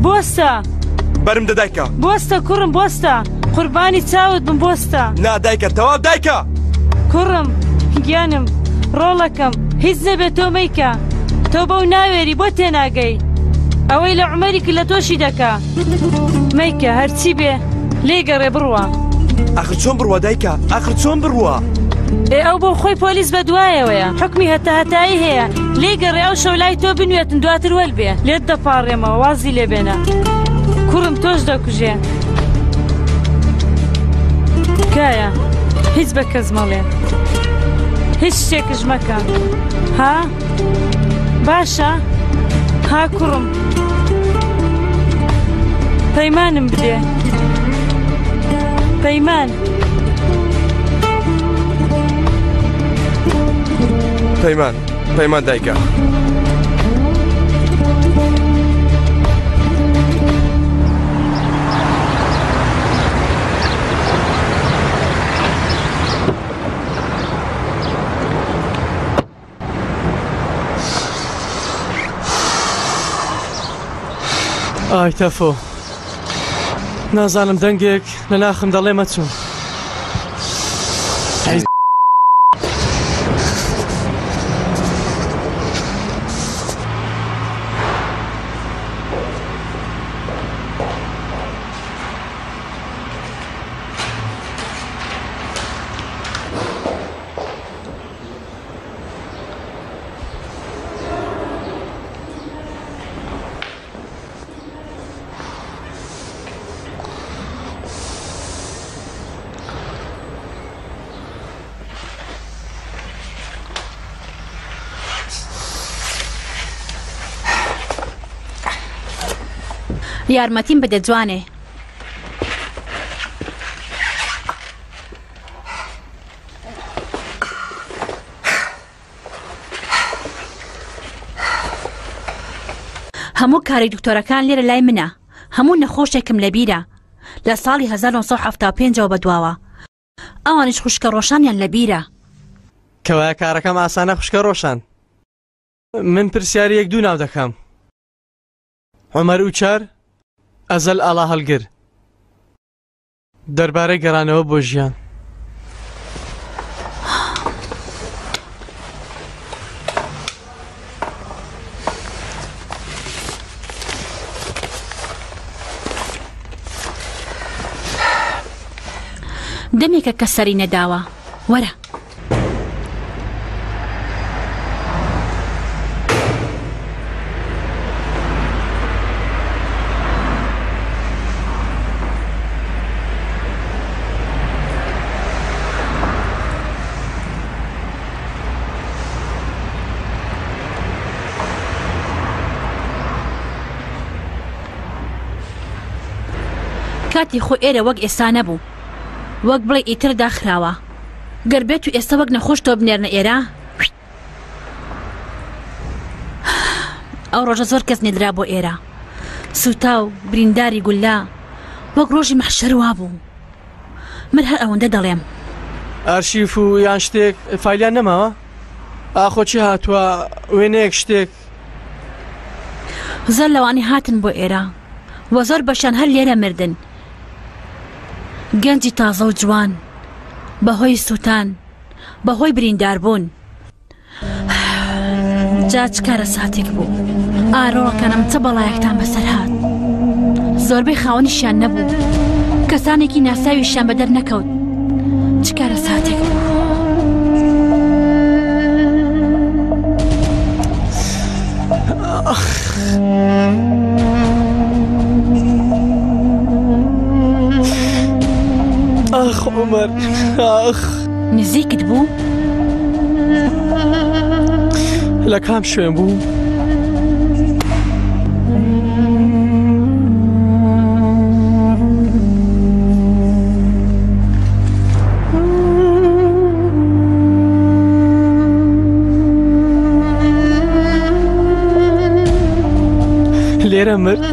Speaker 3: بۆستە
Speaker 12: بەرم دەدایکە
Speaker 3: بۆستە کوڕم بۆستە قوربانی چاوت بم بۆستە
Speaker 12: نا دایکە تەواو دایکە
Speaker 3: کوڕم گیانم ڕۆڵەکەم هیچ نەبێت تۆ مەیکە تۆ بەو ناوێری بۆ تێناگەی ئەوەی لە عومەری کرد لە تۆشی دەکا مەیکە هەرچی بێ لێگەڕێ بڕوە
Speaker 12: ئاخر چۆن بڕوە دایکە ئاخر چۆن بڕوە
Speaker 3: ئەو بۆ خۆی پۆلیس بە دوایەوەیە حکمی هەتایی هەیە لێگەڕێ ئەو شەو لای تۆ بنوێتن دواتر وەل بێ لێت دەپاڕێمەوە وازی لێ بێنە کوڕم تۆش دەکوژێ کایە هیچ بە کەس مەڵێ هیچ شتێکش مەکە ها باشە ها کوڕم پەیمانم بدێ پەیمان
Speaker 17: پەیمان دایکە.
Speaker 11: ئای تەفۆ نازانم دەنگێک لە ناخم دەڵێ مەچوو.
Speaker 18: یارمەتیم بدە جوانێ. هەموو کاری دکتۆرەکان لێرە لای منە. هەموو نەخۆشێکم لەبیرە لە ساڵی 1975ەوە بەدواوە. ئەوانش خوشکە ڕۆشانیان لەبیرە.
Speaker 11: کەوایە کارەکەم ئاسانە خوشکە ڕۆشان. من پرسیاری یەک دوو ناو دەکەم. عومەر ئوچار، ئەزەل ئاڵا هەڵگر. دەربارەی گەڕانەوە بۆ ژیان.
Speaker 18: دەمێکە کە سەری نەداوە. وەرە. کاتی خۆ ئێرە وەک ئێستا نەبوو. وەک بڵێ ئیتر داخراوە. گەر بێت و ئێستا وەک نەخۆش تۆ بنێرنە ئێرە. ئەو ڕۆژە زۆر کەس نێدرا بۆ ئێرە. سوتا و برینداری گولا وەک ڕۆژی مەحشەر وا بوو. من هەر ئەوەندە دەڵێم.
Speaker 11: ئارشیف و یان شتێک فایلیان نەماوە؟ ئاخۆچی هاتووە وێنەیەک شتێک؟
Speaker 18: زۆر لەوانی هاتن بۆ ئێرە وە زۆر بەشان هەر لێرە مردن. گەنجی تازە و جوان بەهۆی سووتان بەهۆی برینداربوون. جا چ کارە ساتێک بوو. ئارۆڵەکانم چە بەڵایەکتان بەسەر هات. زۆربەی خاوەنیشیان نەبوو. کەسانێکی ناساویشیان بەدەر نەکەوت. چ کارە ساتێک بوو.
Speaker 11: ئاخ عومەر ئاخ.
Speaker 18: نزیکت بوو؟
Speaker 11: لە کام شوێن بوو؟ لێرە مرد؟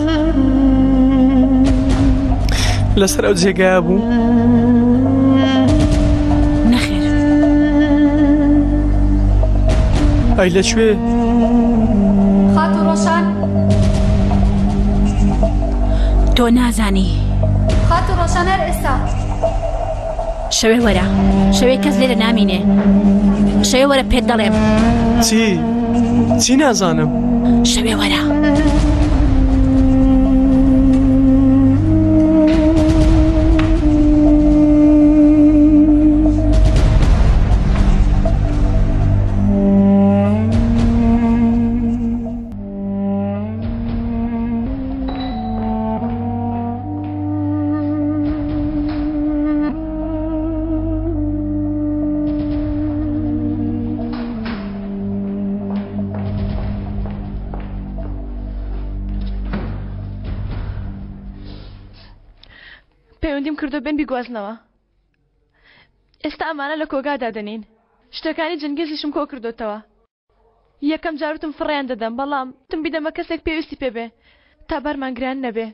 Speaker 11: لەسەر ئەو جێگایە بوو؟
Speaker 18: نەخێر.
Speaker 11: ئەی لەکوێ؟
Speaker 16: خات و ڕۆشان.
Speaker 18: تۆ نازانی.
Speaker 16: خات و ڕۆشان هەر ئێستا.
Speaker 18: شەوێ وەرە. شەوێ کەس لێرە نامینێ. شەوێ وەرە پێت دەڵێم.
Speaker 11: چی نازانم.
Speaker 18: شەوێ وەرە.
Speaker 5: پەیوەندیم کردو بێن بیگوازنەوە. ئێستا ئەمانە لە کۆگادا دەنین. شتەکانی جنگێزیشم کۆ کردوتەوە. یەکەم جاروتم فڕیان دەدەم بەڵام تم بیدەمە کەسێک پێویستی پێبێ تا بەرمانگران نەبێ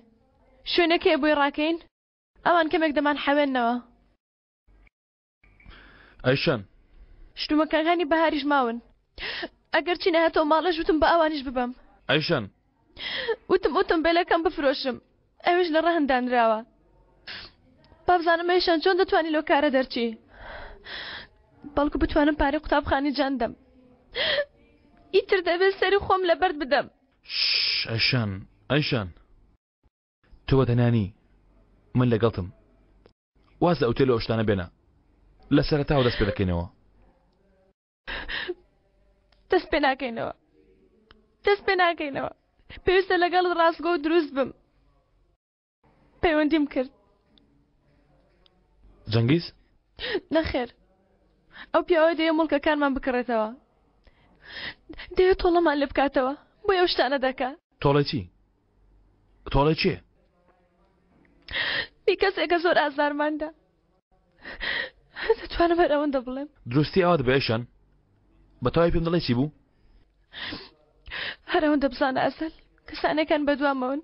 Speaker 5: شوێنەکەی بۆی ڕاکەین ئەوان کەمێک دەمان حەوێنەوە
Speaker 2: ئەیشان
Speaker 5: شتومەکەەکانی بەهاریش ماون ئەگەر چی نەهاتەوە ماڵەش وتم بە ئەوانیش ببەم
Speaker 2: ئەیشان
Speaker 5: وتم بێلەکەم بفرۆشم ئەوش لە ڕەهندانراوە بابزانم ئەیشان چۆن دەتوانی لۆ کارە دەرچی بەڵکو بتوانم پارەی قوتابخانی جاندەم ئیتر دەبێت سەری خۆم لە بەرد بدەم
Speaker 2: ئەیشان تۆ وەتەنانی من لەگەڵتم واز لە ئەوتێل ئەو شتانە بێنە لە سەرەتاوە دەست پێ دەکەینەوە
Speaker 5: دەست پێ ناکەینەوە پێویستە لەگەڵ ڕاستگۆ و دروست بم پەیوەندیم کرد
Speaker 2: جەنگیز
Speaker 5: نەخێر ئەو پیاوە دەیە مڵکەکانمان بکڕێتەوە دەیە تۆڵەمان لێ بکاتەوە بۆ ئەو شتانە دەکا
Speaker 2: تۆڵی چی؟ تۆڵی چییە؟
Speaker 5: بی کەسێکە زۆر ئازارماندا دەتوانم هەر ئەوەندە بڵێم
Speaker 2: دروستی ئەوە دەبێشان بە تەواوی پێم دەڵێ چی بوو؟
Speaker 5: هەر ئەوەندە بزانە ئەسەل کەسانەکان بەدوامەون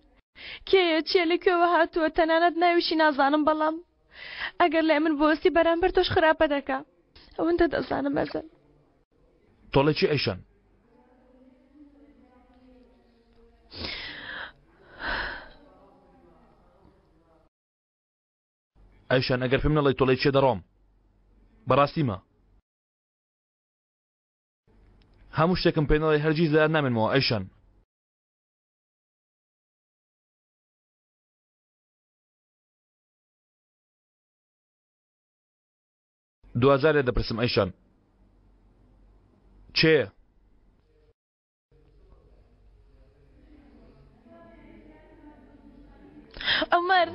Speaker 5: کێیە چیە لەکوێوە هاتووە تەنانەت ناویشی نازانم بەڵام ئەگەر لای من بۆستی بەرامبەر تۆش خراپە دەکا ئەوەندە دەزانم ئەسەل
Speaker 2: تۆڵی چی ئەیشان؟ ئەیشان ئەگەر پێم نەڵێ تۆڵی چێ دەڕۆم بەڕاستیمە هەموو شتێکم پێ نەڵێ هەرگیز لە نامێنمەوە ئەیشان دوازارێ دەپرسم ئەیشان چێ؟
Speaker 5: عمر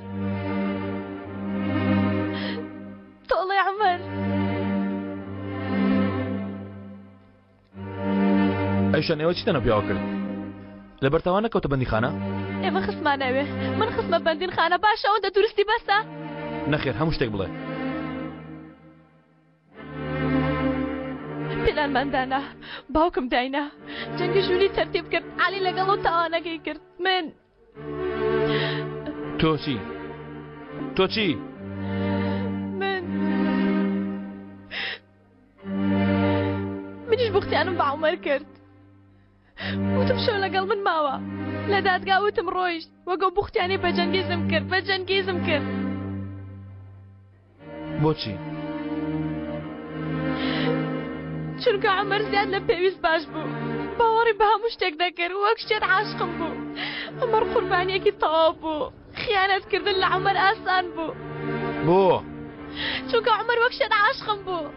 Speaker 5: تۆڵێ عمر
Speaker 2: ئەیشان ئێوە چی تەنە پیاوە کرد؟ لە بەرتاوان نەکەوتە بەندیخانە؟
Speaker 5: ئێمە خستمانەوێ من خستمە بەندیخانە باشە ئەوەندە تووریستی بەسە؟
Speaker 2: نەخێر هەموو شتێک بڵێ
Speaker 5: پلانماندانە باوکم داینا جەنگی ژووری تەرتیب کرد عالی لەگەڵ و تاوانەکەی کرد من
Speaker 2: تۆ چی؟
Speaker 5: منیش بوختیانم بە عومەر کرد وتم شەو لەگەڵ من ماوە لە دادگا وتم ڕۆیشت وەگەڵ بوختیانی بەجەنگیزم کرد
Speaker 2: بۆچی؟
Speaker 5: چونکە عومەر زیاد لە پێویست باش بوو باوەڕی بە هەموو شتێک دەکرد وەک شتێت عاشقم بوو عومەر قوربانیەکی تەواو بوو خیانەتکردن لە عومەر ئاسان بوو
Speaker 2: بۆ؟
Speaker 5: چونکە عومەر وەک شتێت عاشقم بوو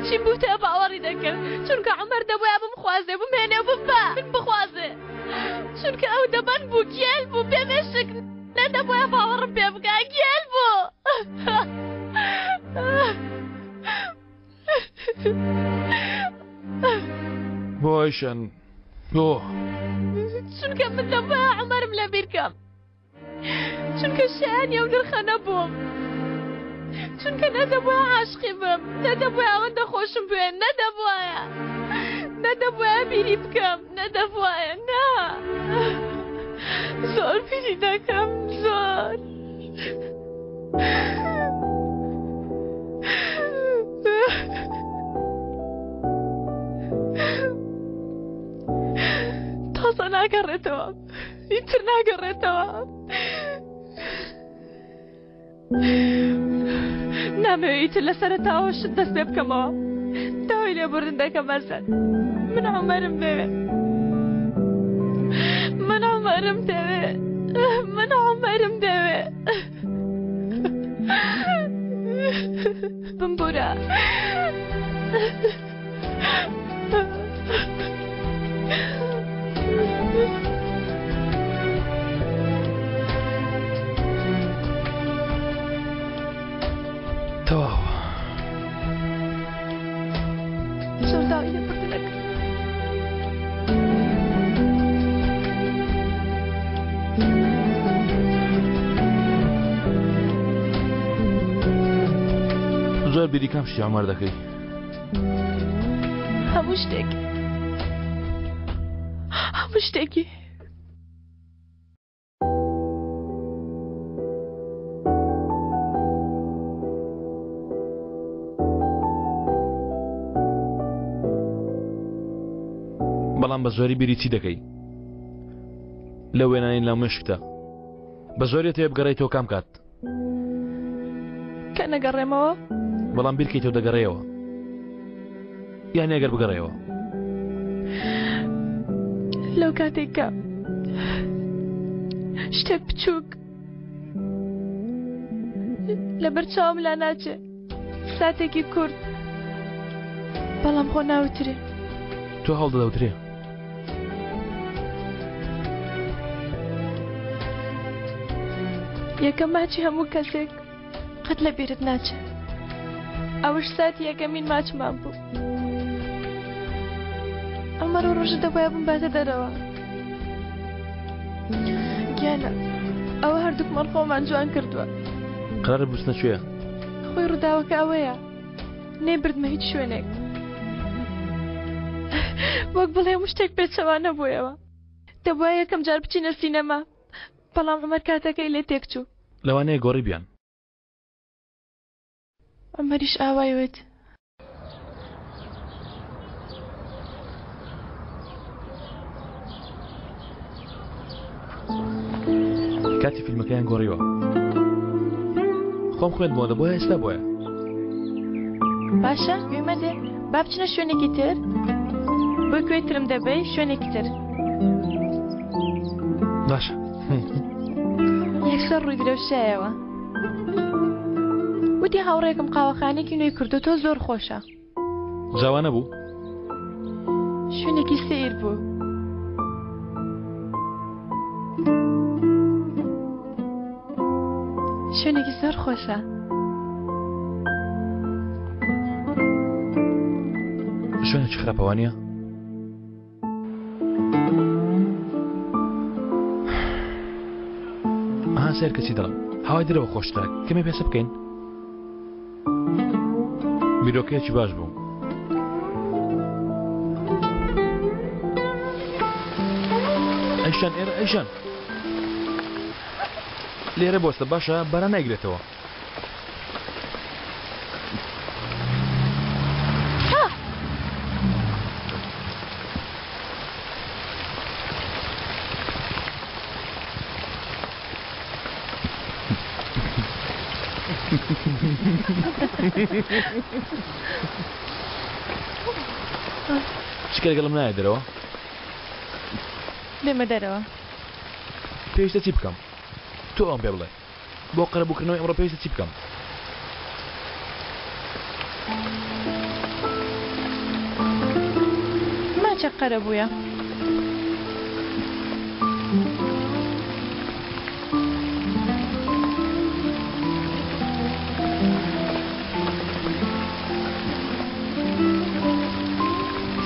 Speaker 5: چی بوو تێ باوەڕی دەکرد چونکە عومەر دەبووە بمخوازێ بمهێنێ بمبە من بخوازێ چونکە ئەو دەبەن بوو گێل بوو پێمێشک نەدەبووە باوەڕم پێ بکە گێل بوو
Speaker 2: بۆ ئەیشان بۆ
Speaker 5: چونکە من دەبووە عومەرم لە بیرکەم چونکە شایانیە و نرخەنە بووم چونکە نەدەبووە عاشقی بم نەدەبووە ئەوەندە خۆشم بوێن نەدەبووە بیری بکەم نەدەبووە نا زۆر بیری دەکەم زۆر تازە ناگەڕێتەوە ئیتر ناگەڕێتەوە نامەوێت ئیتر لە سەرەتاوە شت دەست پێ بکەمەوە داوای لێبوردن دەکەم ئەسەد من عومەرم دەوێت بمبورە
Speaker 2: تەواو
Speaker 5: زۆر داوای لێبوردن دەکەم
Speaker 2: زۆر بیری کام شتی عومەر دەکەی
Speaker 5: هەموو شتێک هەموو شتێکی
Speaker 2: بەڵام بە زۆری بیری چی دەکەی لە وێنانی لە مشکتە بە زۆری تێ بگەڕێیتەوە کام کات
Speaker 5: کە نەگەڕێمەوە
Speaker 2: بەڵام بیرکەیتەوە دەگەڕێەوە یان ئەگەر بگەڕێەوە
Speaker 5: لەو کاتێککە شتێک بچووک لەبەر چاوم لا ناچێ ساتێکی کورت بەڵام خۆ ناوترێ
Speaker 2: تۆ هەڵدەدەوترێ
Speaker 5: یەکەم ماچی هەموو کەسێک قەت لە بیرت ناچێت ئەوش ساتی یەکەمین ماچمان بوو ئەمە ڕۆژە دەبایە بم باتە دەرەوە گیانە ئەوە هەردووکمان خۆمان جوان کردووە
Speaker 2: قرارە بوستنە کوێیە
Speaker 5: خۆی ڕووداوەکە ئەوەیە نێبردمە هیچ شوێنێک وەک بڵێ هەموو شتێک پێچەوانە بوویەوە دەبایە یەکەم جار بچینە سینەما بەڵام ئەمەر کاتەکەی لێ تێکچوو
Speaker 2: لەوانەیە گۆڕی بیان
Speaker 5: ئەمەریش ئاوایوێت
Speaker 2: کاتی فیلمەکەیان گۆڕیوە خۆم خوێندمەوە دەبۆ ئێستا بۆیە
Speaker 5: باشە گوێمە دێ با بچنە شوێنێکی تر بۆ کوێترم دەبەی شوێنێکی تر
Speaker 2: باشە
Speaker 5: یەکسەر ڕووی درەوشایەوە وتی هاوڕێکم قاوەخانێکی نوێی کردو تۆ زۆر خۆشە
Speaker 2: جوانە بوو
Speaker 5: شوێنێکی سیر بوو شوێنێکی زۆر خۆشە
Speaker 2: شوێنێکی خراپەوانییە سێر کەسی دەڵم هاوای درەوە خۆشترا کەمێ پێسە بکەین بیرۆکەیەکی باش بوو ئەیشان ئێرە ئەیشان لێرە بۆستە باشە بەرە نایگرێتەوە چکە لەگەڵم نایە دەرەوە
Speaker 5: بێمە دەرەوە
Speaker 2: پێویستە چی بکەم تۆ ئەم پێ بڵێ بۆ قەرەبووکردنەوەی ئەمڕۆ پێویستە چی بکەم
Speaker 5: ماچە قەرە بووە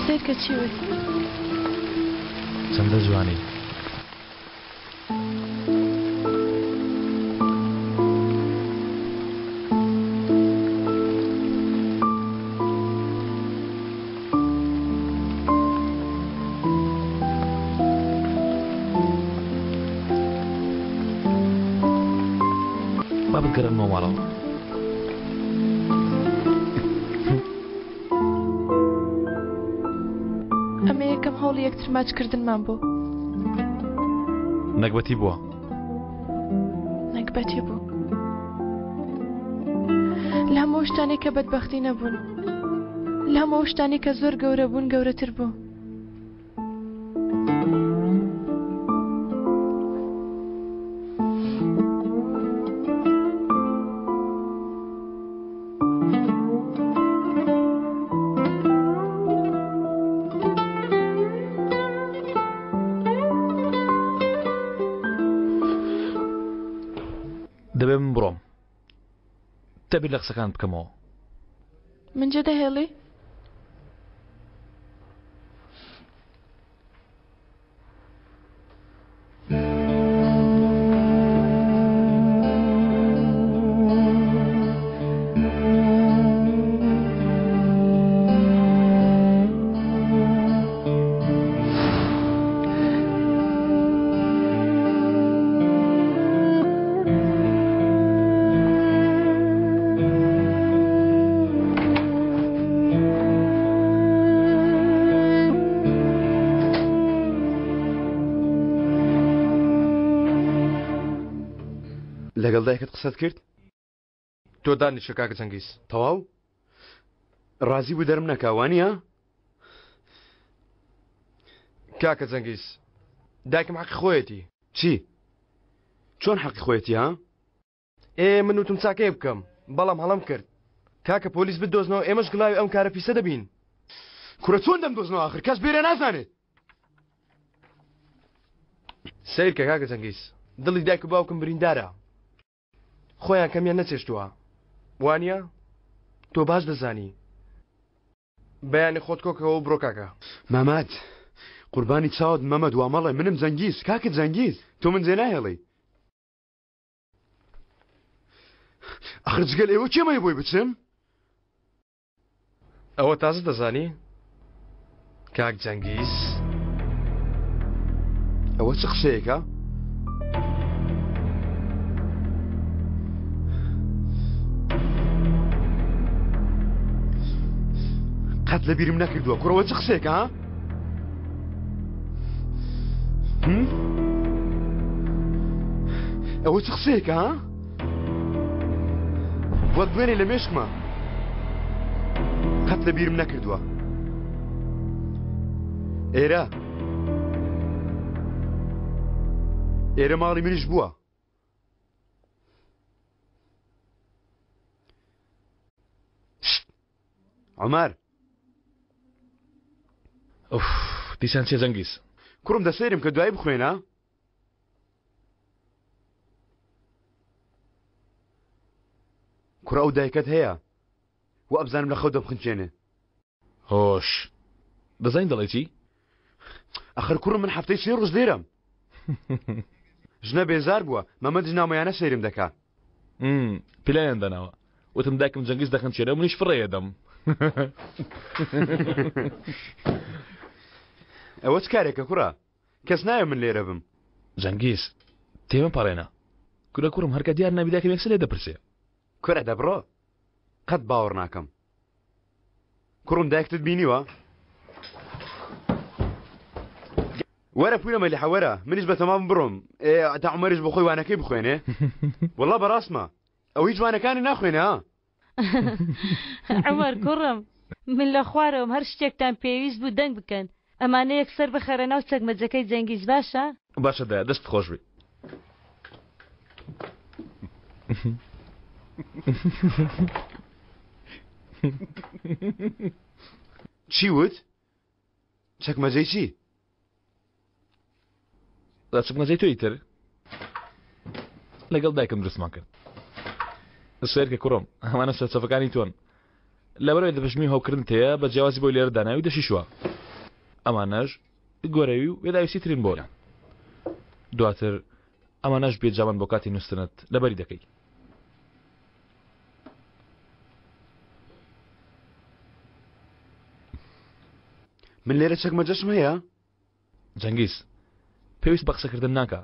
Speaker 5: سێرکە چی وێت
Speaker 2: چەندە جوانی با بگەڕێمەوە ماڵەوە
Speaker 5: ئەمە یەکەم هەوڵی یەکتر ماچکردنمان بوو
Speaker 2: نەکبەتی بووە
Speaker 5: نەکبەتی بوو لە هەموو شتانی کە بەدبەختی نەبوون لە هەموو شتانی کە زۆر گەورە بوون گەورەتر بوو
Speaker 2: دەبێ من بڕۆم دەبێت لە قسەکان بکەمەوە
Speaker 5: من جێ دەهێڵی
Speaker 10: لەگەڵ دایکت قسەت کرد
Speaker 9: تۆ دانیشە کاکە جەنگیز
Speaker 10: تەواو ڕازی بوو دەرم نەکاوانیە
Speaker 9: کاکە جەنگیز دایکم حەقی خۆیەتی
Speaker 10: چی چۆن حەقی خۆیەتی ها
Speaker 9: من وتم چاکەیە بکەم بەڵام هەڵم کرد کاکە پۆلیس بدۆزنەوە ئێمەش گڵاوی ئەم کارە پیسە دەبین
Speaker 10: کورە چۆن دەمدۆزنەوە ئاخر کەس بێرە نازانێت
Speaker 9: سیر کە کاکە جەنگیز دڵی دایک و باوکم بریندارە خۆیان کەمیان نەچێشتووە وانە تۆ باش دەزانی بەیانی خۆت کۆکەوە بڕۆ کاکە
Speaker 10: مامات قوربانی چاوت مەمەد وامەڵێ منم جەنگیز کاکە جەنگیز تۆ من جێ نایەڵێ ئەخر جگەل ئێوە کێمەی بۆی بچم
Speaker 9: ئەوە تازە دەزانی کاک جەنگیز
Speaker 10: ئەوە چ قسەیەکە قەت لە بیرم نەکردووە کوڕەوە چ قسێکە ها ئەوە چ قسێکە ها بۆ دوێنێ لە مێشکمە قەت لە بیرم نەکردووە ئێرە ماڵی منیش بووە عومەر
Speaker 2: دیسان چێ جەنگیز
Speaker 10: کوڕم دەسێرم کە دوایی بخوێنە کوڕە ئەو دایکت هەیە و ئەبزانم لە خەو دەبخنچێنێ
Speaker 2: هۆش دەزانین دەڵێ چی
Speaker 10: ئەخر کوڕم من هەفتەی 3 ڕۆژ لێرەم ژنە بێزار بووە مەمە دژنامەیانە سەیرم دەکا
Speaker 2: پلایان دەناوە وتم دایکم جەنگیز دەخەنچێنە منیش فڕێە دەم
Speaker 10: ئەوە چ کارێکە کوڕە کەس نایە من لێرە بم
Speaker 2: جەنگیز تێمە پەڕێنە کورە کوڕم هەرکە دیار نابی دایکم یەکسە لێ دەپرسێ
Speaker 10: کورە دەبڕۆ قەت باوەڕ ناکەم کوڕم دایکتت بینیوە وەرە پوورە مەلیحە وەرە منیش بە تەمام بڕۆم تا عومەریش بە خۆی وانەکەی بخوێنێ وەڵڵا بەڕاستمە ئەو هیچ وانەکانی ناخوێنە ها
Speaker 3: عومەر کوڕم من لە خوارەوەم هەر شتێکتان پێویست بوو دەنگ بکەن ئەمانە یەکسەر بخەرە ناو چەکمەجەکەی جەنگیز باشە
Speaker 2: باشە دایە دەست خۆش بێ
Speaker 10: چی وت چەکمەجەی چی
Speaker 2: چەکمەجەی تۆی تر لەگەڵ دایکم درستمان کرد سێر کە کوڕم ئەمانە سەرچەفەکانی تۆن لەبەرەوەی دەبژمی هەوکردن تەیە بە جیاوازی بۆی لێرە داناوی دەشیشوە ئەمانەش گۆرەوی و وێداویستی ترین بۆە دواتر ئەمانەش بێجامان بۆ کاتی نووسنت لەبەری دەکەی
Speaker 10: من لێرە چەکمەجەشم هەیە
Speaker 2: جەنگیز پێویست بە قسەکردن ناکە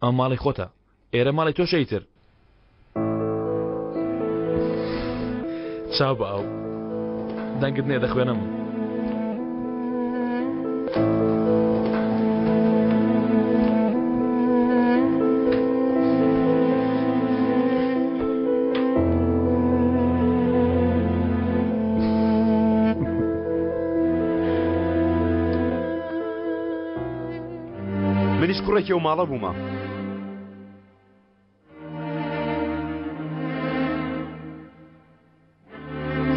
Speaker 2: ئەمە ماڵی خۆتە ئێرە ماڵی تۆ شەیتر چاو بە ئەو دەنگت نێ دەخوێنم
Speaker 10: منیش کوڕێکی ئەو ماڵە بوومە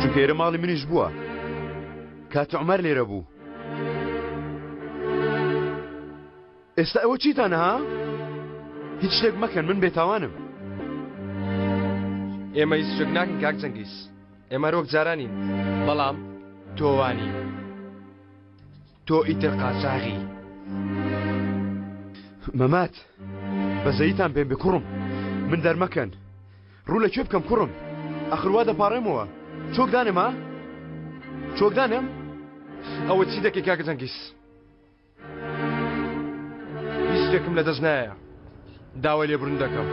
Speaker 10: چونکە ئێرە ماڵی منیش بووە کاتە عومەر لێرە بوو ئێستا ئەوە چیتانە ها هیچ شتێک مەکەن من بێتاوانم
Speaker 9: ئێمە هیچ شتێک ناکەین کاک جەنگیز ئێمە ڕۆک جارانین بەڵام تۆوانی تۆ ئیتر قاچاغی
Speaker 10: مەمات بەزەیتان پێم بێ کوڕم من دەرمەکەن ڕوو لە کوێ بکەم کوڕم ئەخر وا دەپاڕێمەوە چۆک دانێم ها چۆک دانێم
Speaker 9: ئەوە چی دەکەی کاکە جەنگیز هیچ شتێکم لە دەست نایە داوای لێبڕن دەکەم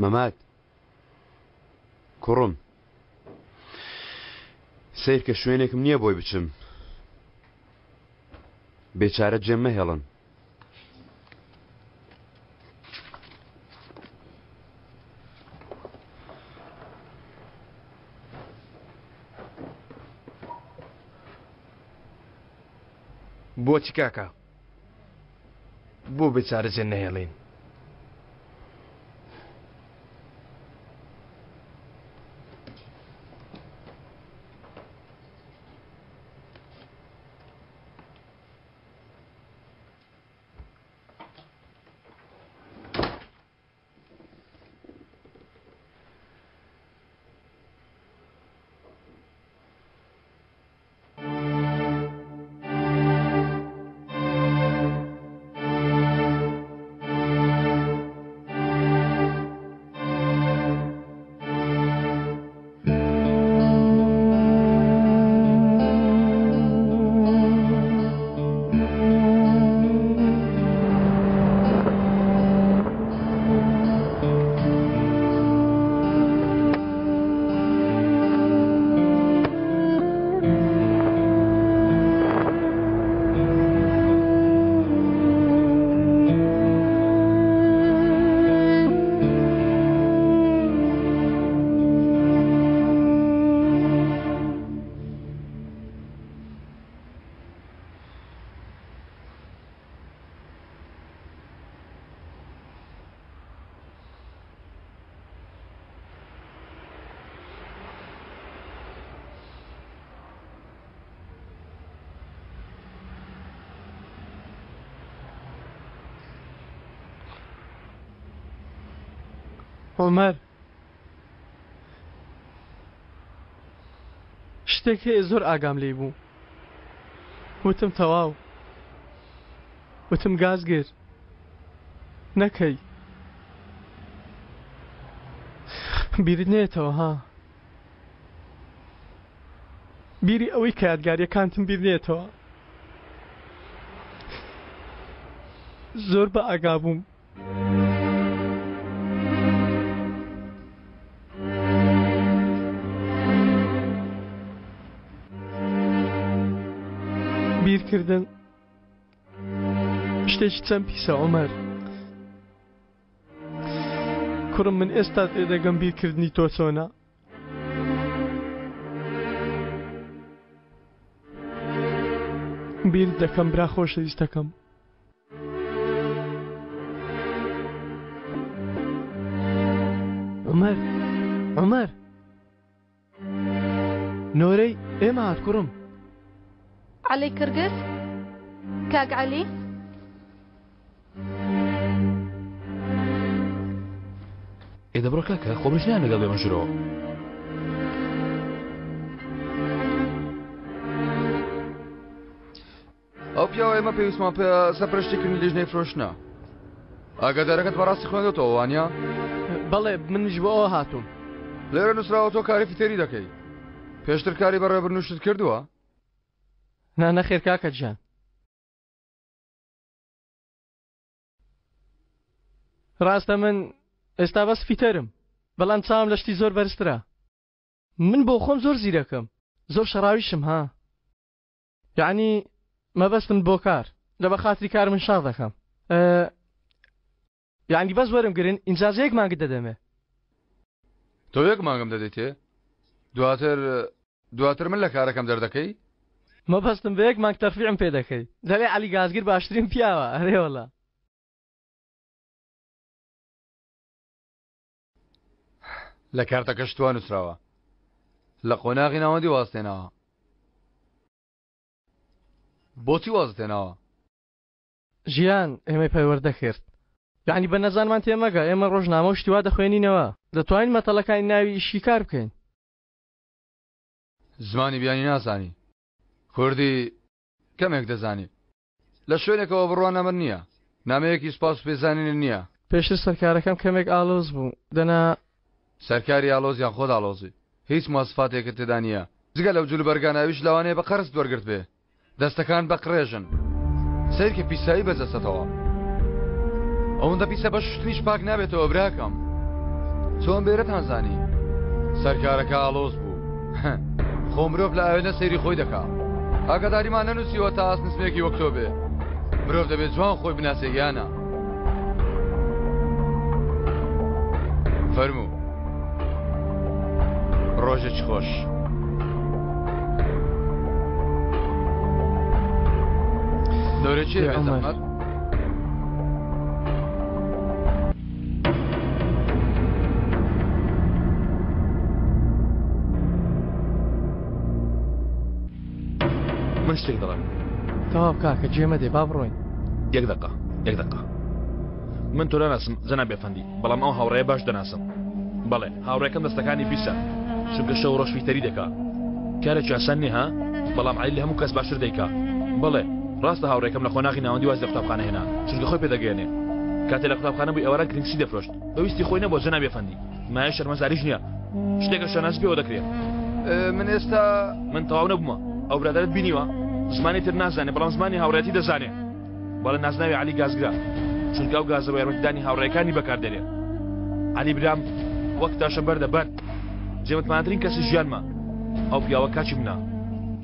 Speaker 10: مەمات کوڕم سیر کە شوێنێکم نییە بۆی بچم بێچارە جێم مەهێڵن
Speaker 9: بۆچی کاکە بۆ بێچارە جێ نەهێڵین
Speaker 11: عمەر شتێک هەیە زۆر ئاگام لێ بوو وتم تەواو وتم گازگیر نەکەی بیرت نێتەوە ها بیری ئەوەی کە یادگاریەکانتم بیر نێتەوە زۆر بە ئاگا بووم بیرکردن شتێکی چەند پیسە عومەر کوڕم من ئێستا دەگەم بیرکردنی تۆ چۆنە بیر دەکەم برا خۆشەویستەکەم عومەر عومەر نۆرەی ئێمە هات کوڕم
Speaker 5: علی کرگس کاک علی
Speaker 2: ئێدە بڕۆ کاکە خۆ بژنیان لەگەڵ بێ مەژرەوە
Speaker 13: ئەو پیاوە ئێمە پێویستمان پێ سەرپەرشتیکردنی لیژنەی فرۆشتنە ئاگادارەکەت بەڕاستی خوێندێتەوە وانە
Speaker 11: بەڵێ منیش بۆ ئەوە هاتووم
Speaker 13: لێرە نووسراوە تۆ کاری فیتێری دەکەی پێشتر کاری بەڕێبرنووشت کردووە
Speaker 11: نەخێر کاکە جان ڕاستە من ئێستا بەس فیتەرم بەڵام چاوم لە شتی زۆر بەرزترە من بۆ خۆم زۆر زیرەکەم زۆر شەڕاویشم ها یعنی مەبەستم بۆ کار لە بە خاتری کار من شاڕ دەکەم یعنی بەس وەرم گرن ئینجازەیەک مانگت دەدەمێ
Speaker 13: تۆ یەک مانگم دەدەیتێ دواتر من لە کارەکەم دەردەکەی
Speaker 11: مەبەستم بە یەک مانگ تەرفیعم پێ دەکەی دەڵێ علی گازگیر باشترین پیاوە ئەرێ وەڵا
Speaker 13: لە کارتەکەش توان نووسراوە لە قۆناغی ناوەندی واستێنەوە بۆچی وازتێنەوە
Speaker 11: ژیان ئێمە پەیوەردە کرد یعنی بە نەزانمان تێمەگە ئێمە ڕۆژنامە و شتیوا دەخوێنینەوە دەتوانین مەتەڵەکانی ناوی ئیشی کار بکەین
Speaker 13: زمانی بیانی نازانی کوردی کەمێک دەزانی لە شوێنێکەوە بڕوان ئەمر نییە نامەیەکی سپاس پێزانین نییە
Speaker 11: پێشتر سەرکارەکەم کەمێک ئالۆز بوو دەنا
Speaker 13: سەرکاری ئالۆز یان خۆت ئالۆزی هیچ مواصفاتێکە تێدا نییە جگە لەو جلو بەرگاناویش لەوانەیە بە قەرز وەرگرت بێ دەستەکان بە قڕێژن سیرکە پیسایی بەجەستەوە ئەوەندە پیسە بە شتنیش پاک نابێتەوە براکەم چۆن بێرەتان زانی سەرکارەکە ئاڵۆز بوو خۆ مرۆڤ لە ئاوێنە سەیری خۆی دەکا ئاگاداریمان نەنووسیوە تا ئاسنسمێکی وەک تۆ بێ مرۆڤ دەبێت جوان خۆی بناسێگیانە فەرموو ڕۆژێکی خۆش دەورێکی زەحمەت
Speaker 2: من شتێک دەڵێم
Speaker 11: تەواو کاکە گوێمە دێ با بڕۆین
Speaker 2: یەک دقە من تۆ نەناسم جەناب ئەفەندی بەڵام ئەو هاوڕێیە باش دەناسم بەڵێ هاوڕێکەم دەستەکانی پیسە چونکە شەو ڕۆژ فیتەری دەکا کارێکی ئاسان نییە ها بەڵام عەلی لە هەموو کەس باشتر دەیکا بەڵێ ڕاستە هاوڕێکەم لە خۆناغی ناوەندی واز لە قوتابخانە هێنا چونکە خۆی پێدەگەێنێ کاتێ لە قوتابخانە بووی ئەوەرە گرنگسی دەفرۆشت بەویستی خۆی نەبوو جەناب ئەفەندی مایە شەرمەزاریش نییە شتێکە شەناسی پێوە دەکرێت
Speaker 13: من ئێستا
Speaker 2: من تەواو نەبوومە ئەو برادرت بینیوە زمانی تر نازانێ بەڵام زمانی هاوڕێتی دەزانێ بەڵێ نازناوی عەلی گازگرا چونکە ئەو گازەوە یارمەتیدانی هاوڕێکانی بەکاردێنێ عەلی برام وەک تاشە بەردەبەر جێمەتمانترین کەسی ژیانمە ئەو پیاوە کاچی منە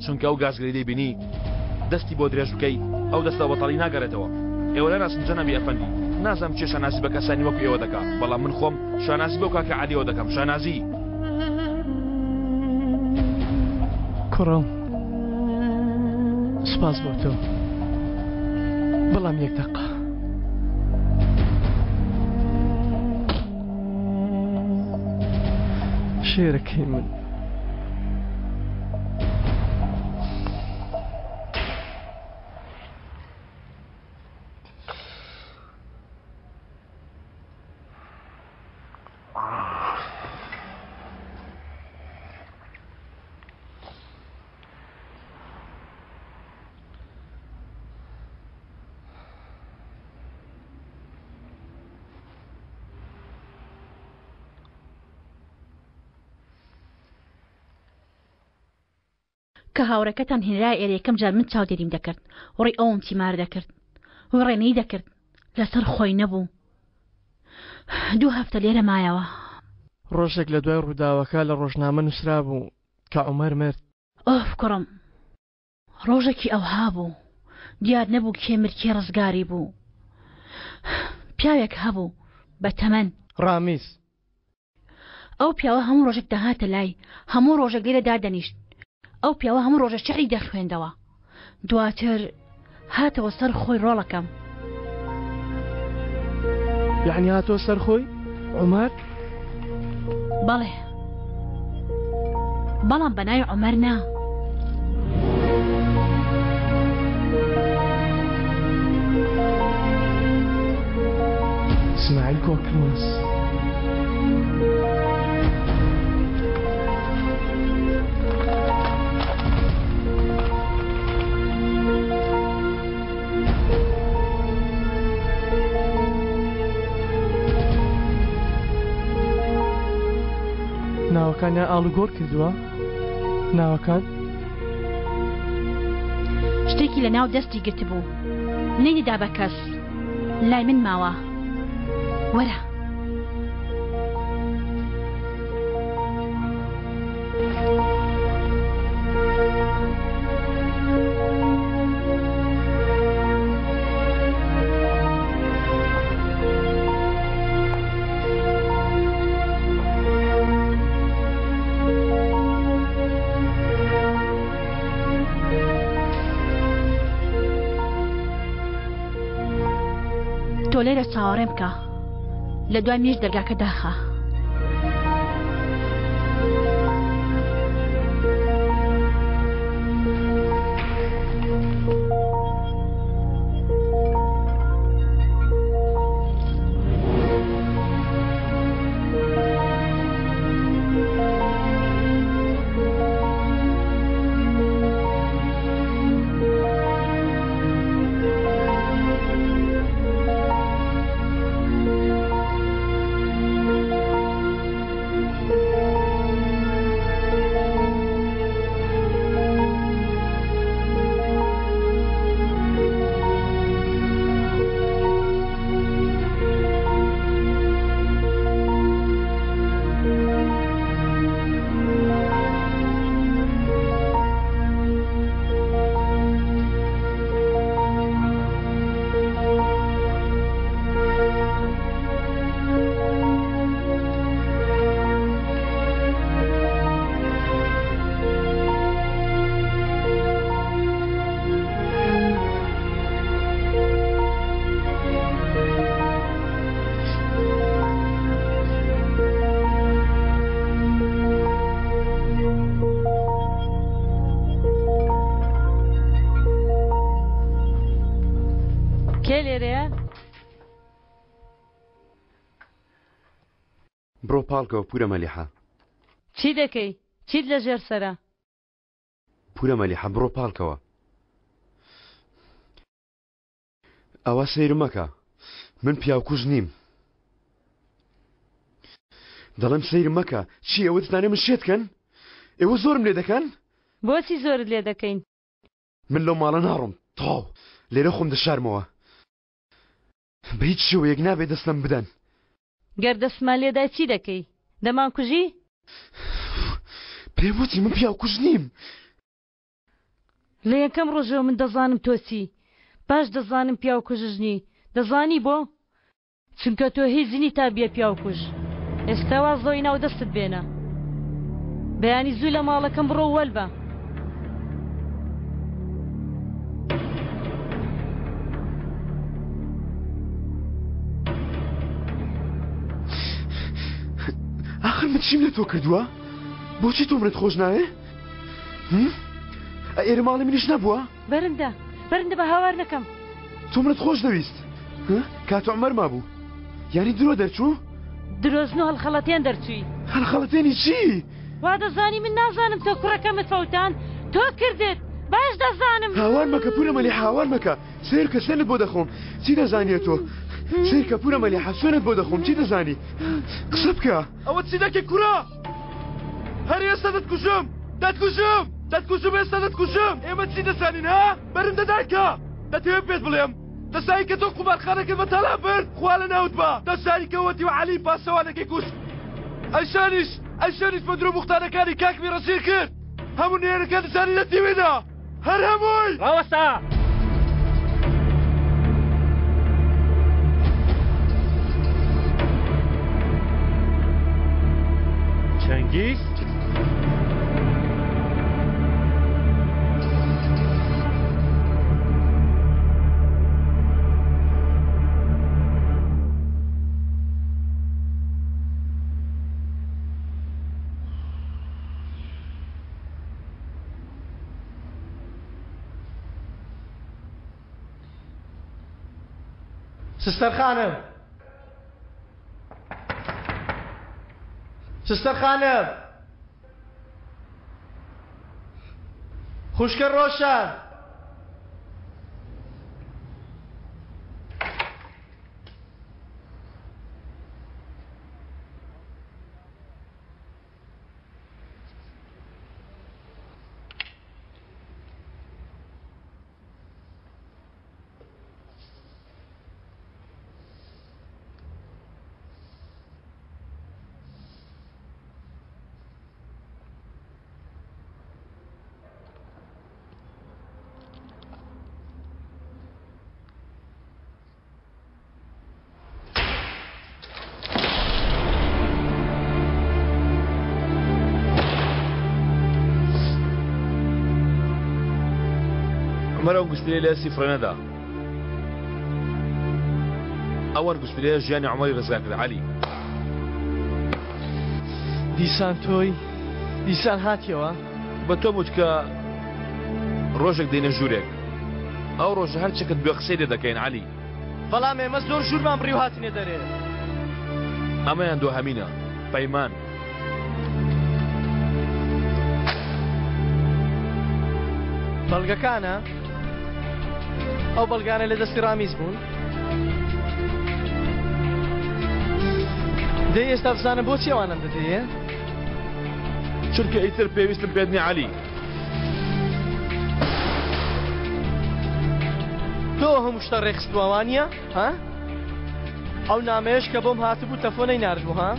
Speaker 2: چونکە ئەو گازگرەی دەیبینی دەستی بۆ درێژ بکەی ئەو دەستە بەتەڵی ناگەڕێتەوە ئێوە لەناسم جەنابی ئەفەندی نازانم چێ شانازی بە کەسانی وەکو ئێوە دەکا بەڵام من خۆم شانازی بەو کاکە عەلیەوە دەکەم شانازی
Speaker 11: کوڕم سپاس بۆ تۆ بەڵام یەک دقە شێرەکەی من
Speaker 18: کە هاوڕەکەتان هێنرای ئێرە یەکەم جار من چاودێریم دەکرد وڕێی ئەوم تیمار دەکرد وی ڕێنەی دەکرد لەسەر خۆی نەبوو 2 هەفتە لێرە مایەوە
Speaker 11: ڕۆژێک لە دوای ڕووداوەکە لە ڕۆژنامە نووسرا بوو کە عومەر مرد
Speaker 18: ئۆف کوڕم ڕۆژێکی ئەوها بوو دیار نەبوو کێ مرد کێ ڕزگاری بوو پیاوێک هەبوو بە تەمەن
Speaker 11: ڕامیز
Speaker 18: ئەو پیاوە هەموو ڕۆژێک دەهاتە لای هەموو ڕۆژێک لێرە دادەنیشت ئەو پیاوە هەموو ڕۆژە شعری دەخوێندەوە دواتر هاتەوە سەر خۆی ڕۆڵەکەم
Speaker 11: یعنی هاتۆ سەر خۆی عومەر
Speaker 18: بەڵێ بەڵام بە ناوی عومەر نا
Speaker 11: اسماعیل کۆکرمەس ناوەکانیان ئاڵوگۆڕ کردووە ناوەکان
Speaker 18: شتێکی لە ناو دەستی گرتبوو نەیدا بە کەس لای من ماوە وەرە تۆ لێرە چاوەڕێم بکە لە دوای مێژ دەرگاکە داخە
Speaker 3: کێ لێرەیە؟
Speaker 10: بڕۆ پاڵکەوە پورە مەلیحە.
Speaker 3: چی دەکەی؟ چیت لە ژێر سەرە؟
Speaker 10: پورە مەلیحە بڕۆ پاڵکەوە. ئەوە سەیر مەکە، من پیاوکوژ نیم. دەڵێم سەیر مەکە، چی ئەوە دەتانێ من شێتکەن؟ ئێوە زۆرم لێ دەکەن؟
Speaker 3: بۆچی زۆرت لێ دەکەین؟
Speaker 10: من لەو ماڵە ناڕۆم، تاو لێرە خۆم دەشارمەوە. بە هیچ شێوەیەک نابێت دەستم بدەن.
Speaker 3: گەر دەستمان لێدای چی دەکەی؟ دەمان کوژی؟
Speaker 10: پێم وتی من پیاوکوژ نیم.
Speaker 3: لە یەکەم ڕۆژەوە من دەزانم تۆچی، باش دەزانم پیاوکوژنی. دەزانی بۆ؟ چونکە تۆ هیچ زنی تا بێ پیاوکوژ. ئێستاوا زۆی ناو دەستت بێنە. بەیانی زوو لە ماڵەکەم بڕۆ وەلبە.
Speaker 10: آخر من چیم لە تۆ کردووە؟ بۆچی تۆ منت خۆش ناوێ؟ ئێرە ماڵی منیش نەبووە؟
Speaker 3: بەرندە بەرندە بە هاوار نەکەم.
Speaker 10: تۆ منت خۆش دەویست؟ کاتۆ عومەر مابوو؟ یانی درۆ دەرچوو؟
Speaker 3: درۆزن و هەڵخەڵەتیان دەرچووی.
Speaker 10: هەڵخەڵەتێنی چی؟
Speaker 3: وا دەزانی من نازانم تۆ کوڕەکەمت فەوتان تۆ کردت. باش دەزانم.
Speaker 10: هاوار مەکە پورە مەلیحە، هاوار مەکە. سیر کە سێنت بۆ دەخۆم. چی دەزانیە تۆ؟ سیر کە پورە مەلیحە سوێنت بۆ دەخۆم. چی دەزانی؟ قسە بکە.
Speaker 9: ئەوە چی دەکەی کوڕە؟ هەر ئێستا دەتکوژم دەتکوژم دەتکوژم ئێستا دەتکوژم. ئێمە چی دەزانین ها؟ بەرندە دایکە. دەتەوێت پێت بڵێم دەسایی کە تۆ قومارخانەکەت بەتەلا برد خوا لە ناوت بە. دەسانی کەوەتی و عەلی پاسەوانەکەی کوشت. ئەیشانیش بە درۆ موختارەکانی کاکمی ڕەسیر کرد. هەموو نێرەکە دەزانی لە تیوێنە. هەر هەمووی.
Speaker 6: ڕاوەستا.
Speaker 11: چەنگیز؟
Speaker 9: سستر خانم سستر خانم خوشکە ڕۆشن
Speaker 2: عمەرە گوشتێ لە سیفرەنەدا ئەوەن گوشتێ ژیانی عومەری ڕزگار کرد عەلی.
Speaker 11: دیسان تۆی دیسان هاتیەوە
Speaker 2: بە تۆ بوت کە ڕۆژێک دێنە ژوورێک ئەو ڕۆژە هەر چێکت بێ قسەی لێ دەکەین عەلی.
Speaker 11: بەڵام ئێمە زۆر ژوورمان بڕی و هاتنێ دەرێ.
Speaker 2: ئەمەیان دۆ هەمینە پەیمان.
Speaker 11: بەڵگەکانە ئەو بەڵگانە لە دەستی ڕامیز بوون. دەی ئێستا بزانم بۆچی ئەوانم دەدەیە؟
Speaker 2: چونکە ئیتر پێویستم پێت نییە عەلی.
Speaker 11: تۆ هەموو شتە ڕێخستووانە ها؟ ئەو نامەیەش کە بۆم هاتبوو تەفۆنەی ناردبوو ها؟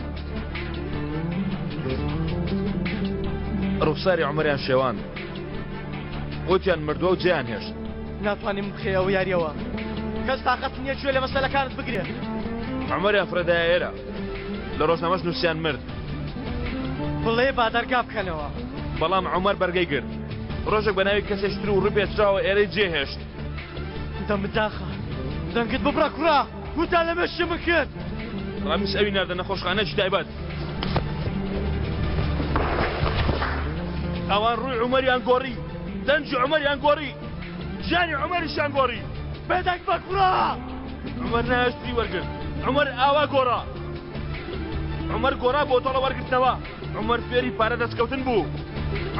Speaker 2: ڕوخساری عومەریان شێوان وتیان مردووە و جیان هێشت.
Speaker 11: ناتوانیم بخێ ئەو یاریەوە کەس تاقەت نییە گوێ لە مەسەلەکانت بگرێت.
Speaker 2: عومەری ئەفرەدایە ئێرە لە ڕۆژنامەش نووسیان مرد.
Speaker 11: بڵێ با دەرگا بکەنەوە.
Speaker 2: بەڵام عومەر بەرگەی گرت. ڕۆژێک بە ناوی کەسێشتر و ڕوپێتراوە ئێرەی جێهێشت.
Speaker 11: دەمداخە دەنگت ببڕە کوڕا گوتان لەمە شمە کرد.
Speaker 2: ڕامیس ئەوی ناردە نەخۆشخانەی تایبەت. ئەوان ڕووی عومەریان گۆڕی، دەنجی عومەریان گۆڕی، ژیانی عومەریشیان گۆڕی.
Speaker 9: بێدەنگ بە کوڕا
Speaker 2: عمر ناشتی وەرگرت عمر ئاوا گۆڕا عمر گۆڕا بۆ تۆڵە وەرگرتنەوە عمر فێری پارە دەستکەوتن بوو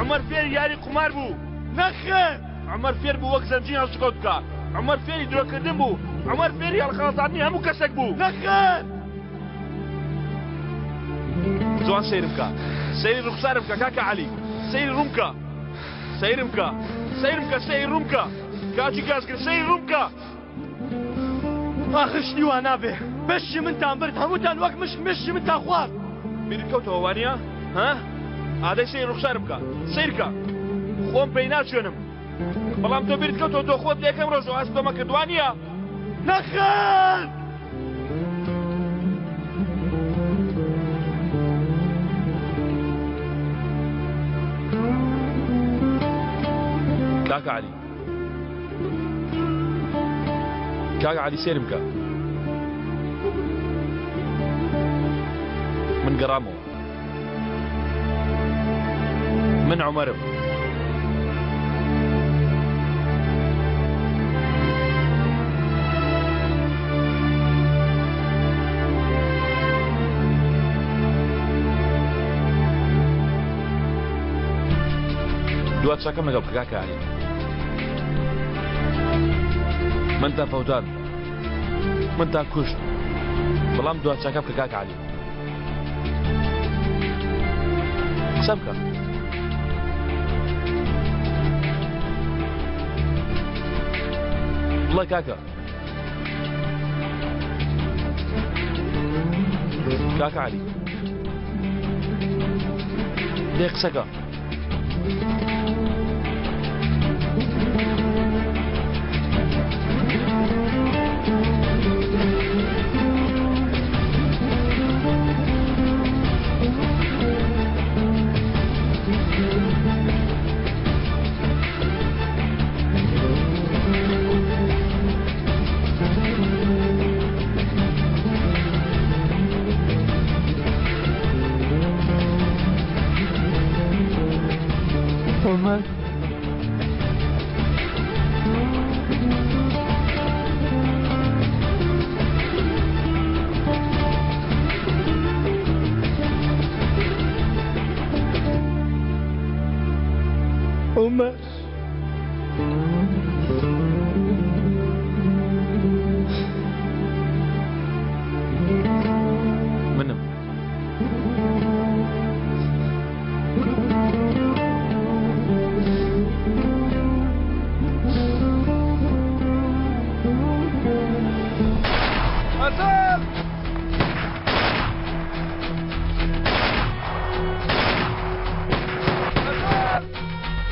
Speaker 2: عمر فێری یاری قمار بوو
Speaker 9: نەخێر
Speaker 2: عمر فێر بوو وەک زەنجین هەڵسکۆت بکە عمر فێری درۆکردن بوو عمر فێری هەڵخەڵەتاندنی هەموو کەسێک بوو
Speaker 9: نەخێر
Speaker 2: جوان سەیرم بکە سەیری ڕوخسارم بکە کاکە عەلی سەیری ڕووم بکە سەیرم بکە سەیرم بکە سەیری ڕووم بکە کاچی گازکرد سەیری ڕووم بکە
Speaker 9: ئاخشتی وا نابێ بەشی منتان برد هەمووتان وەک مشی منتان خوارد
Speaker 2: بیرت کەوتەوە وانییە ها ئادەی سەیری ڕوخسارم بکە سەیرکە خۆم پێی ناچێنم بەڵام تۆ بیرت کەوتەوە تۆ خۆت یەکەم ڕۆژ ئەس تۆمە کردوانیە
Speaker 9: نەخێر
Speaker 2: کاکە عەلی کاکە عەلی سێرم بکە من گەڕامەوە من عومەرم دوات چاکەم لەگەڵ بکە کاکە عەلی من تا فەوتان من تا کوشت بەڵام دوات چاکە بکە کاکە عەلی قسە بکە بڵێ کاکە کاکە عەلی دێ قسەکە
Speaker 11: عمر عمر
Speaker 2: منم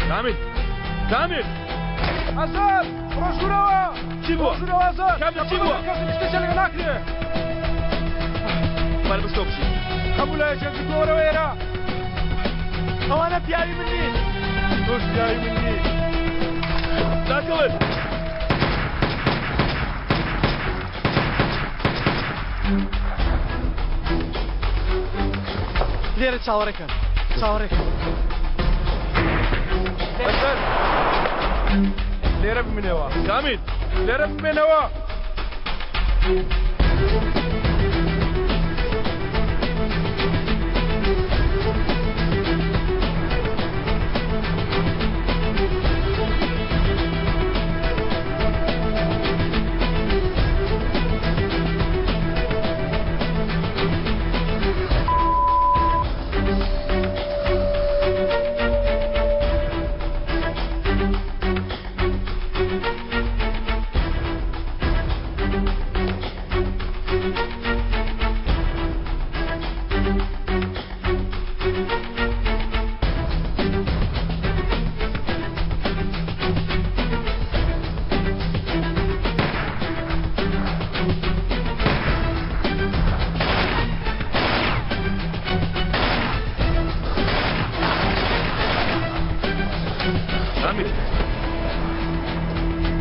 Speaker 2: كامل كامل
Speaker 17: أزال رجلوا
Speaker 2: سيبوا
Speaker 17: رجلوا أزال
Speaker 2: كامل سيبوا
Speaker 17: كاسم اشتشل هناك
Speaker 2: مال بستوكسي
Speaker 17: قبل يجنك دورة ويرا
Speaker 9: أو أنا بياي مني
Speaker 17: دوش بياي مني
Speaker 2: لا كول
Speaker 9: ليرة تشاوريكا تشاوريكا
Speaker 17: أزال ليرة بمنوا
Speaker 2: كامل
Speaker 17: ليرة بمنوا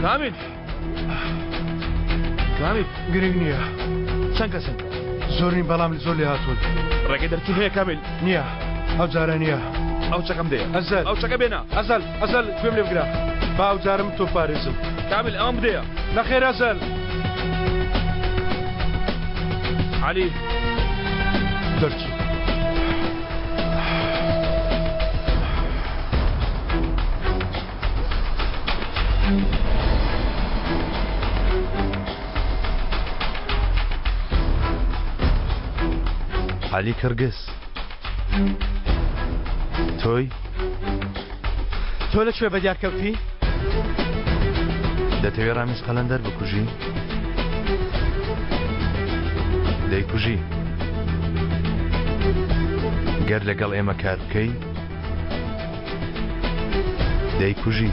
Speaker 2: كامل كامل
Speaker 17: گرنگ نییە
Speaker 2: چەند کەسن
Speaker 17: زۆرنی بەڵام زۆر لێ هاتوون
Speaker 2: ڕێگەی دەرچوون هەیە کامل
Speaker 17: نییە ئەو جارە نییە
Speaker 2: ئەو چەکەم دێ
Speaker 17: ئەزەل
Speaker 2: ئەو چەکە بێنە
Speaker 17: ئەزەل گوێم لێ بگرە با ئەو جارم تۆ پارێزم
Speaker 2: كامل ئەوان بدەیە
Speaker 17: نەخێر ئەزەل
Speaker 2: علی
Speaker 17: دەرچوو
Speaker 19: علی کەرگس تۆی
Speaker 9: تۆ لەکوێ بەدیار کەوتی؟
Speaker 19: دەتەوێت ڕامیز قەلەندەر بکوژی؟ دەیکوژی گەر لەگەڵ ئێمە کار بکەی دەیکوژی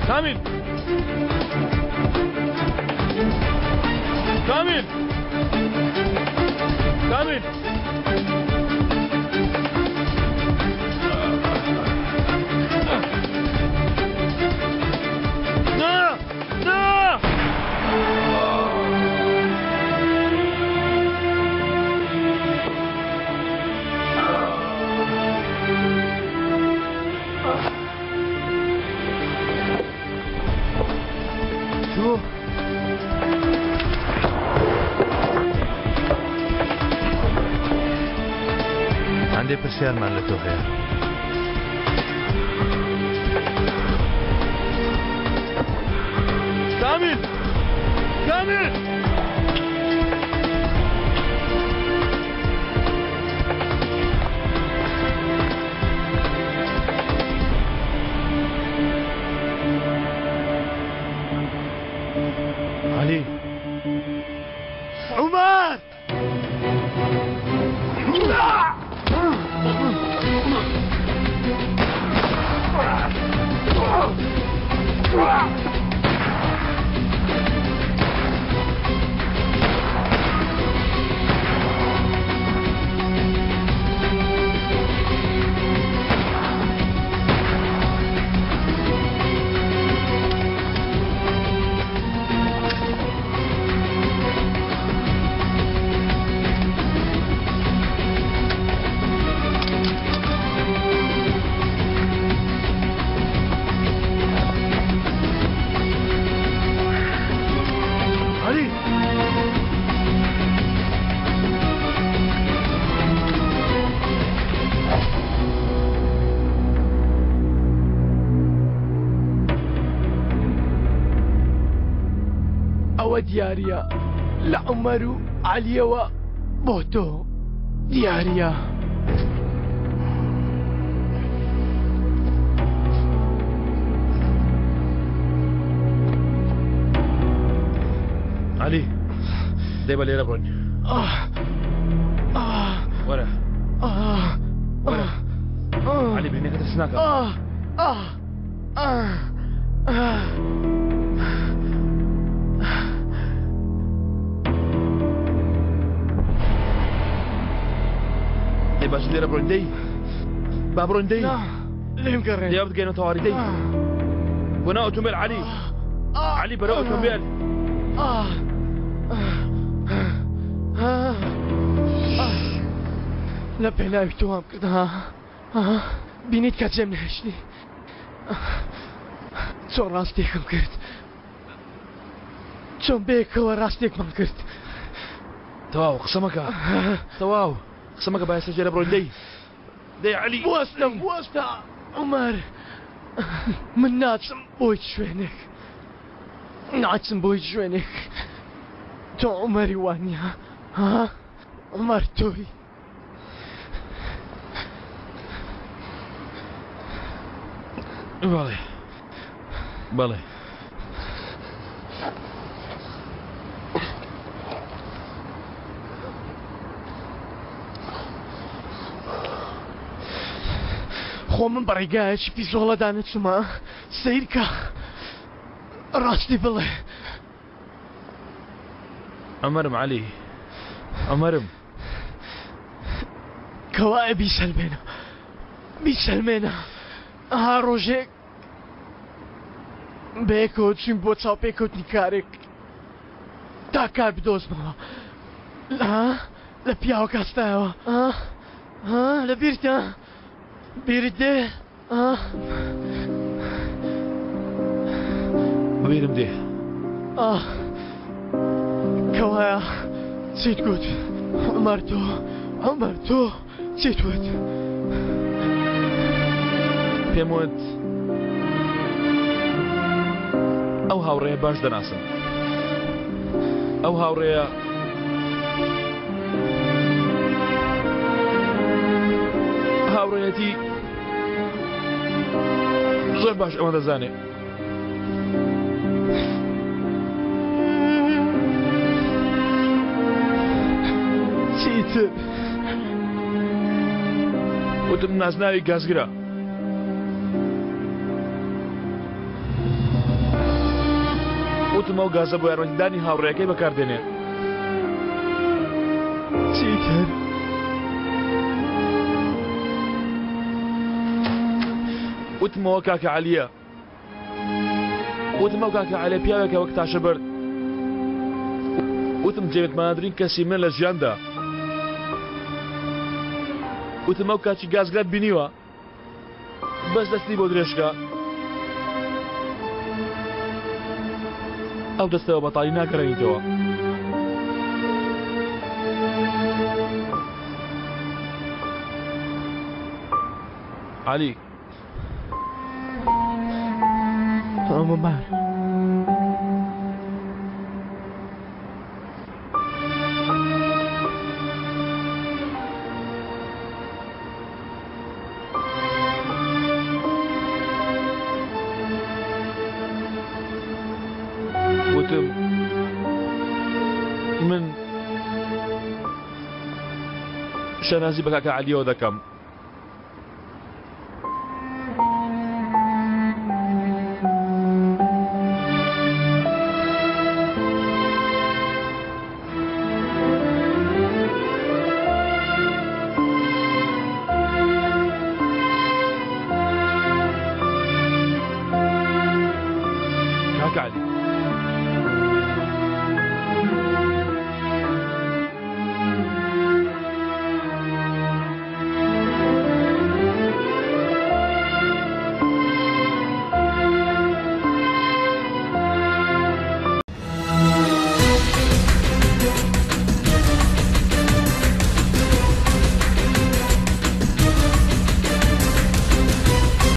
Speaker 2: كامل كامل كامل لا لا
Speaker 9: شو
Speaker 19: عندي پرسیارمان لە تۆ هەیە
Speaker 2: كامل كامل
Speaker 19: علي
Speaker 9: عمر ئەوە دیارە لە عومەر و عەلیەوە بۆ تۆ دیارە
Speaker 2: علي دەی بە لێرە بڕۆین وەرە وەرە علی بینێکە دەست ناکە دەی باش لێرە بڕۆین دەی با بڕۆین دەی
Speaker 9: لێم گەڕێن
Speaker 2: دەی بگەینەوە تەواوی دەی بۆ ناو ئۆتۆمبیل علی علی بەرەو ئۆتۆمبیل
Speaker 9: لە پێناوی تۆم کردها بینیت کە جێم نەهێشتی چۆن ڕاستێکم کرد
Speaker 11: چۆن بێکەوە ڕاستێکمان کرد
Speaker 2: تەواو قسەمەکە تەواو قسەمەکە بایسە جێرە بڕۆین دەی عەلی
Speaker 11: وەستە عومەر من ناچم بۆی شوێنێک ناچم بۆی شوێنێک تۆ عومەری وانە ها عومەر تۆی
Speaker 2: بەڵێ بەڵێ
Speaker 11: خۆ من بەڕێگایەکی پیسۆڵەدا نەچمە سەیرکە ڕاستی بڵێ
Speaker 2: ئەمەرم عەلی ئەمەرم
Speaker 11: کەوایە بیسەلمێنە ئەها ڕۆژێک بەیەکەوە چین بۆ چاوپێکەوتنی کارێک تا کار بدۆزمەوە لە پیاوە کاستایەوە لە بیرتە بیرت دێ
Speaker 2: بیرم دێ
Speaker 11: کەوایە چیت گوت عومەر تۆ چیت وت
Speaker 2: پێم وت ئەو هاوڕێیە باش دەناسم ئەو هاوڕێیە هاوڕێیەتی زۆر باش ئەوە دەزانێ
Speaker 11: چیتر
Speaker 2: وتم نازناوی گازگرە وتم ئەو گازە بۆ یارمەتیدانی هاوڕێیەکەی بەکاردێنێ
Speaker 11: چیتر
Speaker 2: وتمەوە کاکە عەلیە وتم ئەو کاکە عەلیە پیاوێکە وەک تاشە برد وتم جێوێتمانەترین کەسی من لە ژیاندا وتم ئەو کاچی گازگرات بینیوە بەس دەستی بۆ درێژکە ئەو دەستەوە بەتاڵی ناکەڕێنیتەوە عەلی
Speaker 11: عومەر
Speaker 2: وتم من شەنازی بە کاکە عەلیەوە دەکەم